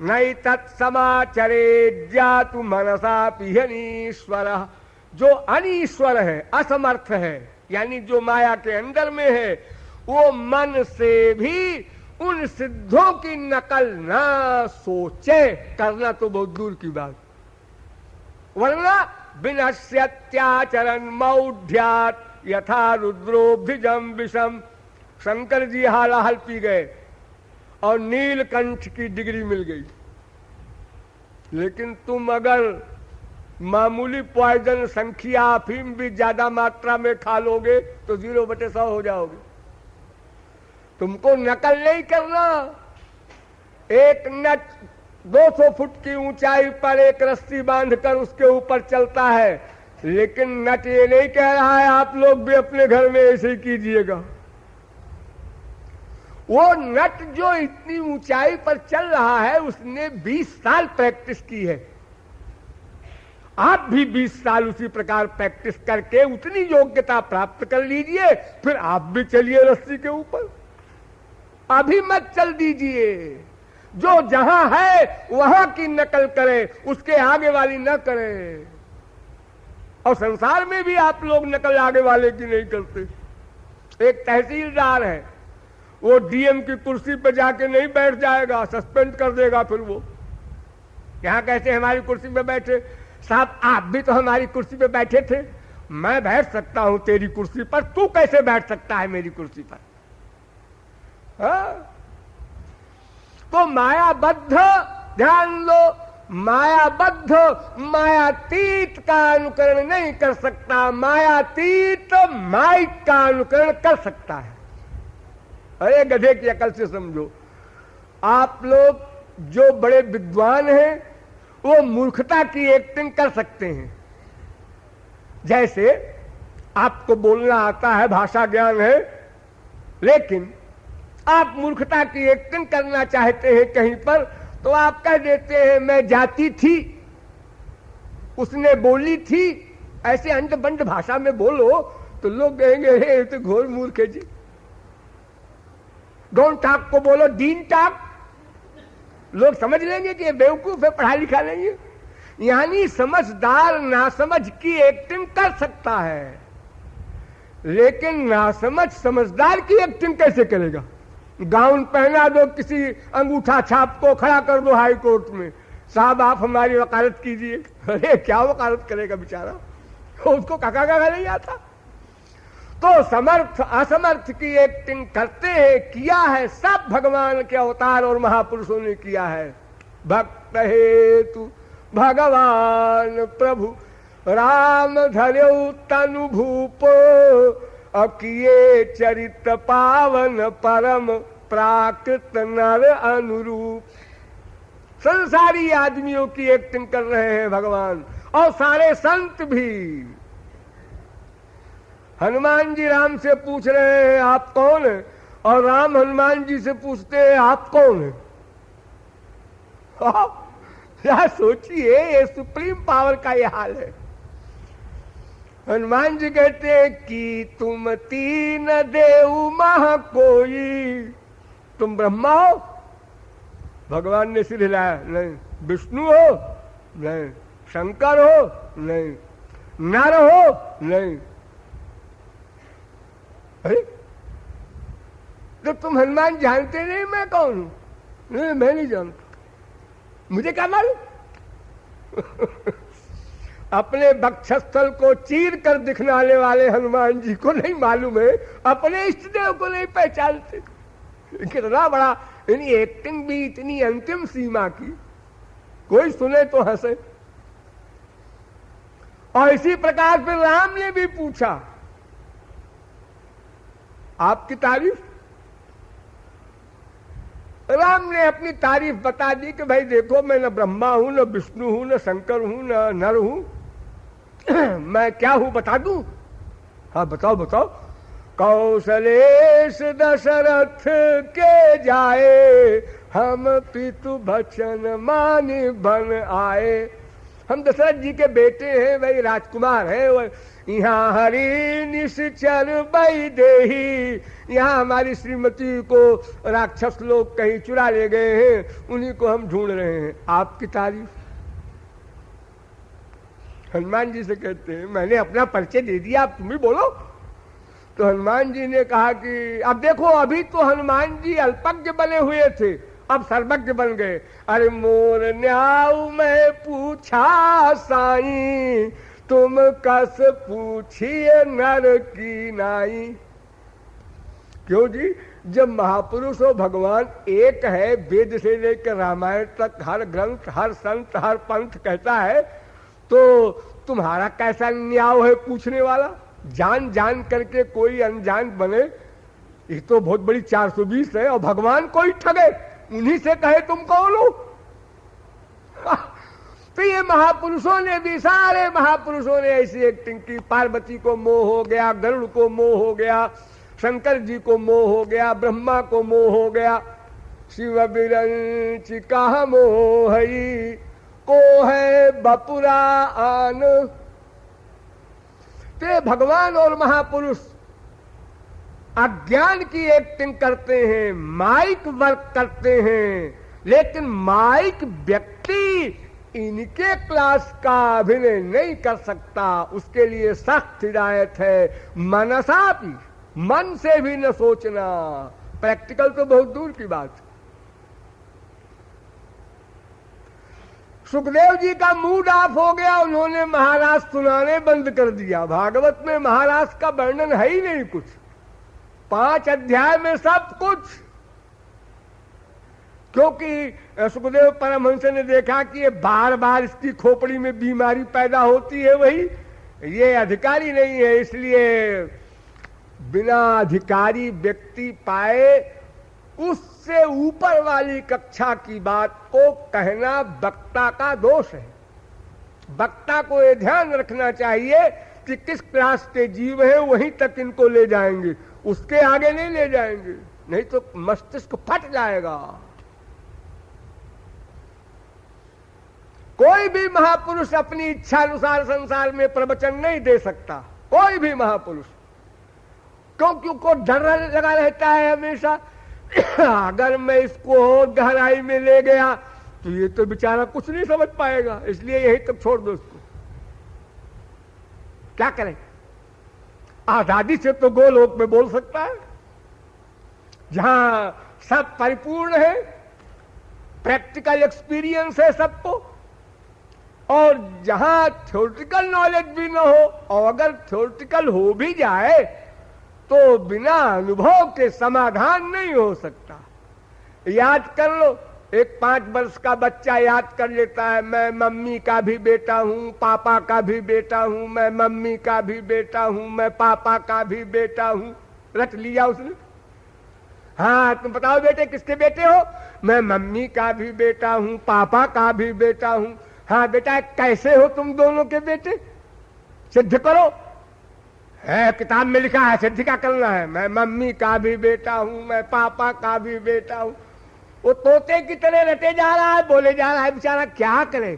नहीं तत्समाचरे जातु मनसा पिहनीश्वर। जो अनीश्वर है, असमर्थ है, यानी जो माया के अंदर में है, वो मन से भी उन सिद्धों की नकल ना सोचे, करना तो बहुत दूर की बात। वरना विनश्यत्याचरण मौढ़्यात् यथा रुद्रोभिजम विषम। शंकर जी हालाहल पी गए और नीलकंठ की डिग्री मिल गई। लेकिन तुम अगर मामूली पॉइजन संख्या अफीम भी ज्यादा मात्रा में खा लोगे तो 0/100 हो जाओगे। तुमको नकल नहीं करना। एक नट 200 फुट की ऊंचाई पर एक रस्सी बांधकर उसके ऊपर चलता है, लेकिन नट ये नहीं कह रहा है आप लोग भी अपने घर में ऐसे ही कीजिएगा। वो नट जो इतनी ऊंचाई पर चल रहा है उसने 20 साल प्रैक्टिस की है। आप भी 20 साल उसी प्रकार प्रैक्टिस करके उतनी योग्यता प्राप्त कर लीजिए, फिर आप भी चलिए रस्सी के ऊपर। अभी मत चल दीजिए। जो जहां है वहां की नकल करे, उसके आगे वाली न करे। और संसार में भी आप लोग नकल आगे वाले की नहीं करते। एक तहसीलदार है, वो डीएम की कुर्सी पे जाके नहीं बैठ जाएगा, सस्पेंड कर देगा। फिर वो यहां कैसे हमारी कुर्सी पे बैठे? साहब आप भी तो हमारी कुर्सी पे बैठे थे। मैं बैठ सकता हूं तेरी कुर्सी पर, तू कैसे बैठ सकता है मेरी कुर्सी पर? तो मायाबद्ध, ध्यान लो, मायाबद्ध मायातीत का अनुकरण नहीं कर सकता, मायातीत माइक का अनुकरण कर सकता है। अरे गधे की अकल से समझो। आप लोग जो बड़े विद्वान हैं वो मूर्खता की एक्टिंग कर सकते हैं। जैसे आपको बोलना आता है, भाषा ज्ञान है, लेकिन आप मूर्खता की एक्टिंग करना चाहते हैं कहीं पर, तो आप कह देते हैं मैं जाती थी, उसने बोली थी। ऐसे अंड बंड भाषा में बोलो तो लोग कहेंगे ये तो घोर मूर्ख है जी। डोंट टॉक को बोलो डीन टॉक, लोग समझ लेंगे कि ये बेवकूफ है, पढ़ा लिखा नहीं है। यानी समझदार नासमझ की एक्टिंग कर सकता है, लेकिन नासमझ समझदार की एक्टिंग कैसे करेगा? गाउन पहना दो किसी अंगूठा छाप को, खड़ा कर दो हाई कोर्ट में, साहब आप हमारी वकालत कीजिए। अरे क्या वकालत करेगा बेचारा, उसको काका नहीं आता। तो समर्थ असमर्थ की एक्टिंग करते हैं, किया है, सब भगवान के अवतार और महापुरुषों ने किया है। भक्त हेतु भगवान प्रभु राम धर्यौ तनु भूप, अकिए चरित पावन परम प्राकृत नर अनुरूप। संसारी आदमियों की एक्टिंग कर रहे हैं भगवान, और सारे संत भी। हनुमान जी राम से पूछ रहे हैं आप कौन है, और राम हनुमान जी से पूछते हैं आप कौन है। या सोचिए, ये सुप्रीम पावर का ये हाल है। हनुमान जी कहते हैं कि तुम तीन देव महा कोई, तुम ब्रह्मा हो? भगवान ने सिर हिलाया, नहीं। विष्णु हो? नहीं। शंकर हो? नहीं। नर हो? नहीं। अरे तो तुम हनुमान जानते नहीं मैं कौन हूं? नहीं, मैं नहीं जानता, मुझे क्या मालूम। अपने वक्षस्थल को चीर कर दिखलाने वाले हनुमान जी को नहीं मालूम है, अपने इष्ट देव को नहीं पहचानते। कितना बड़ा, यानी एक्टिंग भी इतनी अंतिम सीमा की, कोई सुने तो हंसे। और इसी प्रकार फिर राम ने भी पूछा आपकी तारीफ। राम ने अपनी तारीफ बता दी कि भाई देखो, मैं न ब्रह्मा हूं, न विष्णु हूं, न शंकर हूं, न नर हूं। मैं क्या हूं बता दूं? हाँ बताओ बताओ। कौशलेश दशरथ के जाए, हम पितु बचन मानि बन आए। हम दशरथ जी के बेटे हैं, वही राजकुमार हैं। यहाँ हरि निश्चर बई देही, यहाँ हमारी श्रीमती को राक्षस लोग कहीं चुरा ले गए हैं, उन्हीं को हम ढूंढ रहे हैं। आपकी तारीफ हनुमान जी से कहते हैं, मैंने अपना परिचय दे दिया, अब तुम भी बोलो। तो हनुमान जी ने कहा कि अब देखो, अभी तो हनुमान जी अल्पज्ञ बने हुए थे, अब सर्वज्ञ बन गए। अरे मोर न्याऊ मैं पूछा साई, तुम कस पूछिए नर की नाई। क्यों जी, जब महापुरुष हो भगवान एक है, वेद से लेकर रामायण तक हर ग्रंथ, हर संत, हर पंथ कहता है, तो तुम्हारा कैसा न्याय है पूछने वाला? जान जान करके कोई अनजान बने, ये तो बहुत बड़ी 420 है। और भगवान कोई ठगे, उन्हीं से कहे तुम कौन हो? तो ये महापुरुषों ने भी, सारे महापुरुषों ने ऐसी एक्टिंग की। पार्वती को मोह हो गया, गरुड़ को मोह हो गया, शंकर जी को मोह हो गया, ब्रह्मा को मोह हो गया। शिव बिरंच कहा मोहई, को है बपुरा आन। ते भगवान और महापुरुष अज्ञान की एक्टिंग करते हैं, माइक वर्क करते हैं, लेकिन माइक व्यक्ति इनके क्लास का अभिनय नहीं कर सकता। उसके लिए सख्त हिदायत है, मनसा भी, मन से भी न सोचना। प्रैक्टिकल तो बहुत दूर की बात। सुखदेव जी का मूड ऑफ हो गया, उन्होंने महाराज सुनाने बंद कर दिया। भागवत में महाराज का वर्णन है ही नहीं कुछ, 5 अध्याय में सब कुछ। क्योंकि सुखदेव परमहंस ने देखा कि ये बार बार इसकी खोपड़ी में बीमारी पैदा होती है, वही ये अधिकारी नहीं है, इसलिए बिना अधिकारी व्यक्ति पाए उससे ऊपर वाली कक्षा की बात को कहना वक्ता का दोष है। वक्ता को ये ध्यान रखना चाहिए कि किस क्लास के जीव हैं वहीं तक इनको ले जाएंगे, उसके आगे नहीं ले जाएंगे, नहीं तो मस्तिष्क फट जाएगा। कोई भी महापुरुष अपनी इच्छा अनुसार संसार में प्रवचन नहीं दे सकता, कोई भी महापुरुष, क्योंकि उनको डर लगा रहता है हमेशा। अगर मैं इसको और गहराई में ले गया तो ये तो बेचारा कुछ नहीं समझ पाएगा, इसलिए यही तक छोड़ दो इसको। क्या करें? आजादी से तो गोलोक में बोल सकता है, जहां सब परिपूर्ण है, प्रैक्टिकल एक्सपीरियंस है सबको, और जहां थ्योरेटिकल नॉलेज भी न हो, और अगर थ्योरेटिकल हो भी जाए तो बिना अनुभव के समाधान नहीं हो सकता। याद कर लो, एक 5 वर्ष का बच्चा याद कर लेता है, मैं मम्मी का भी बेटा हूं, पापा का भी बेटा हूं, मैं मम्मी का भी बेटा हूं, मैं पापा का भी बेटा हूं। रट लिया उसने। हाँ, तुम बताओ बेटे किसके बेटे हो? मैं मम्मी का भी बेटा हूं, पापा का भी बेटा हूं। हाँ बेटा, कैसे हो तुम दोनों के बेटे? सिद्ध करो। है किताब में लिखा है, सिद्ध क्या करना है? मैं मम्मी का भी बेटा हूं, मैं पापा का भी बेटा हूं। वो तोते की तरह रटे जा रहा है, बोले जा रहा है, बेचारा क्या करे?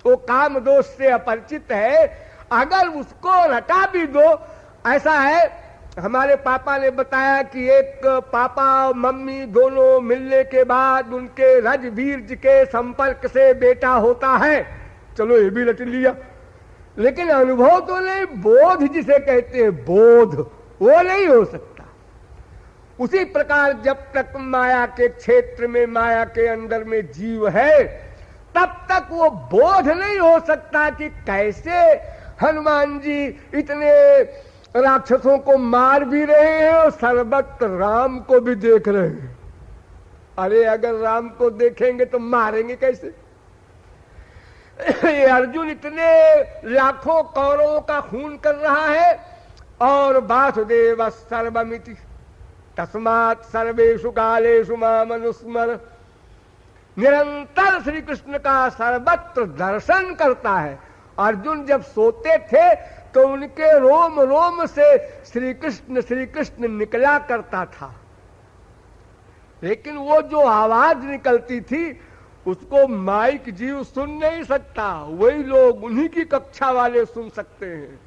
वो काम दोष से अपरिचित है। अगर उसको रटा भी दो, ऐसा है, हमारे पापा ने बताया कि एक पापा और मम्मी दोनों मिलने के बाद उनके रज बीर्ज के संपर्क से बेटा होता है। चलो ये भी रट लिया, लेकिन अनुभव तो नहीं, बोध जिसे कहते हैं, बोध, वो नहीं हो सकता। उसी प्रकार जब तक माया के क्षेत्र में, माया के अंदर में जीव है, तब तक वो बोध नहीं हो सकता कि कैसे हनुमान जी इतने राक्षसों को मार भी रहे हैं और सर्वत्र राम को भी देख रहे हैं। अरे अगर राम को देखेंगे तो मारेंगे कैसे? ये अर्जुन इतने लाखों कौरवों का खून कर रहा है, और वासुदेव सर्वमिति तस्मात् सर्वेषु कालेषु माम अनुस्मर, निरंतर श्री कृष्ण का सर्वत्र दर्शन करता है। अर्जुन जब सोते थे तो उनके रोम रोम से श्री कृष्ण निकला करता था, लेकिन वो जो आवाज निकलती थी उसको माइक जीव सुन नहीं सकता, वही लोग उन्हीं की कक्षा वाले सुन सकते हैं।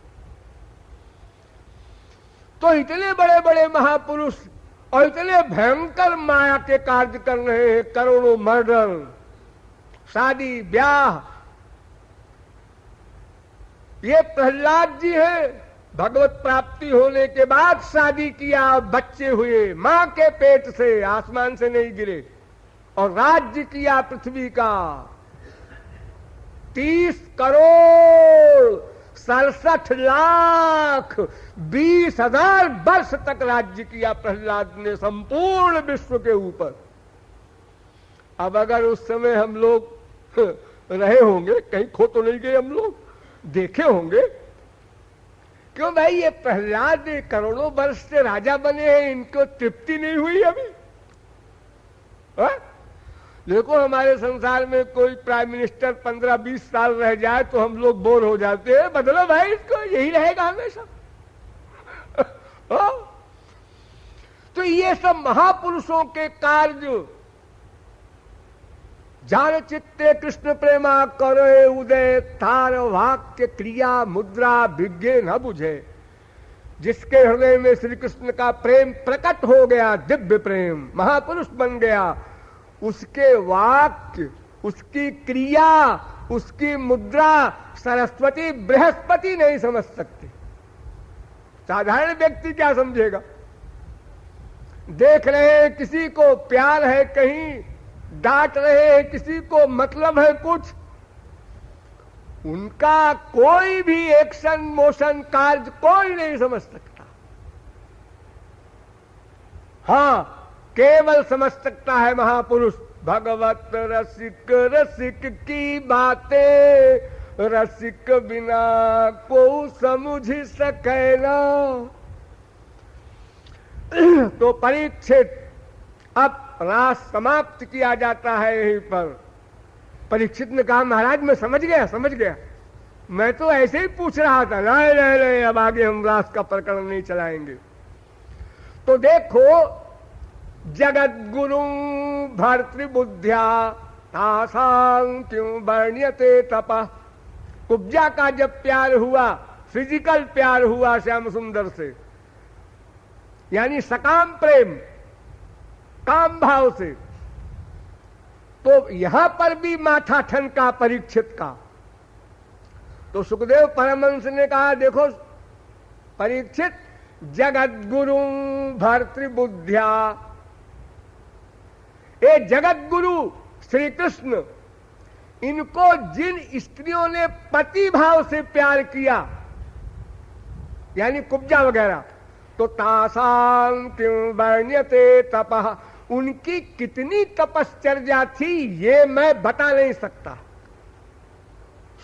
तो इतने बड़े बड़े महापुरुष और इतने भयंकर माया के कार्य कर रहे हैं, करोड़ों मर्डर, शादी ब्याह। ये प्रहलाद जी हैं, भगवत प्राप्ति होने के बाद शादी किया, बच्चे हुए, मां के पेट से, आसमान से नहीं गिरे, और राज्य किया पृथ्वी का 30 करोड़ 67 लाख 20,000 वर्ष तक राज्य किया प्रहलाद ने संपूर्ण विश्व के ऊपर। अब अगर उस समय हम लोग रहे होंगे, कहीं खो तो नहीं गए हम लोग, देखे होंगे, क्यों भाई ये प्रहलाद करोड़ों वर्ष से राजा बने हैं, इनको तृप्ति नहीं हुई अभी? देखो हमारे संसार में कोई प्राइम मिनिस्टर 15-20 साल रह जाए तो हम लोग बोर हो जाते हैं, बदलो भाई इसको, यही रहेगा हमेशा। तो ये सब महापुरुषों के कार्य, जान चित्ते कृष्ण प्रेमा करे उदय, तार वाक्य क्रिया मुद्रा विज्ञे न बुझे। जिसके हृदय में श्री कृष्ण का प्रेम प्रकट हो गया, दिव्य प्रेम, महापुरुष बन गया, उसके वाक्य, उसकी क्रिया, उसकी मुद्रा सरस्वती बृहस्पति नहीं समझ सकती। साधारण व्यक्ति क्या समझेगा? देख रहे हैं किसी को प्यार है, कहीं डांट रहे हैं किसी को, मतलब है कुछ, उनका कोई भी एक्शन मोशन कार्य कोई नहीं समझ सकता। हां, केवल समझ सकता है महापुरुष। भगवत रसिक रसिक की बातें, रसिक बिना को समझ सके ना। तो परीक्षित, अब रास समाप्त किया जाता है यहीं पर। परीक्षित ने कहा महाराज मैं समझ गया, मैं तो ऐसे ही पूछ रहा था, नहीं, अब आगे हम रास का प्रकरण नहीं चलाएंगे। तो देखो, जगत गुरु भर्तृबुद्ध्या तासां क्यों वर्ण्यते तपः। कुब्जा का जब प्यार हुआ, फिजिकल प्यार हुआ श्याम सुंदर से, यानी सकाम प्रेम, काम भाव से, तो यहां पर भी माथा ठनका परीक्षित का। तो सुखदेव परमहंस ने कहा देखो परीक्षित, जगत गुरु भर्तृबुद्ध्या, ये जगत गुरु श्री कृष्ण, इनको जिन स्त्रियों ने पति भाव से प्यार किया, यानी कुब्जा वगैरह, तो तासां क्यों वर्ण्यते तपः, उनकी कितनी तपश्चर्या थी ये मैं बता नहीं सकता।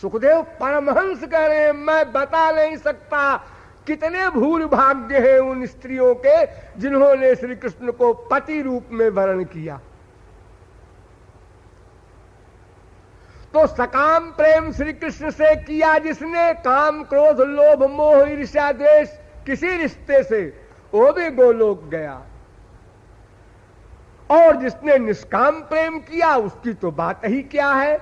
सुखदेव परमहंस कह रहे हैं मैं बता नहीं सकता कितने भूल भाग्य हैं उन स्त्रियों के जिन्होंने श्री कृष्ण को पति रूप में वर्ण किया। तो सकाम प्रेम श्री कृष्ण से किया जिसने, काम क्रोध लोभ मोह ईर्ष्या द्वेष किसी रिश्ते से, वो भी गोलोक गया। और जिसने निष्काम प्रेम किया उसकी तो बात ही क्या है,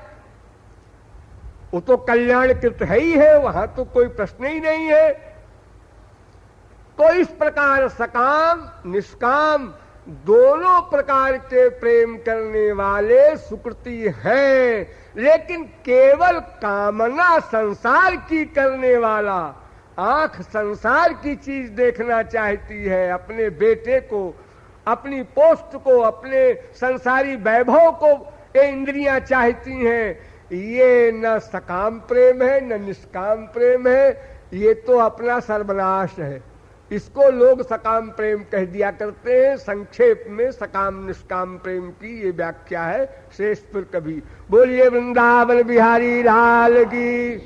वो तो कल्याणकृत है ही है, वहां तो कोई प्रश्न ही नहीं है। तो इस प्रकार सकाम निष्काम दोनों प्रकार के प्रेम करने वाले सुकृति हैं, लेकिन केवल कामना संसार की करने वाला, आंख संसार की चीज देखना चाहती है, अपने बेटे को, अपनी पोस्ट को, अपने संसारी वैभव को ये इंद्रियां चाहती हैं। ये न सकाम प्रेम है न निष्काम प्रेम है, ये तो अपना सर्वनाश है। इसको लोग सकाम प्रेम कह दिया करते हैं। संक्षेप में सकाम निष्काम प्रेम की ये व्याख्या है। शेष फिर कभी बोलिए वृंदावन बिहारी लाल की।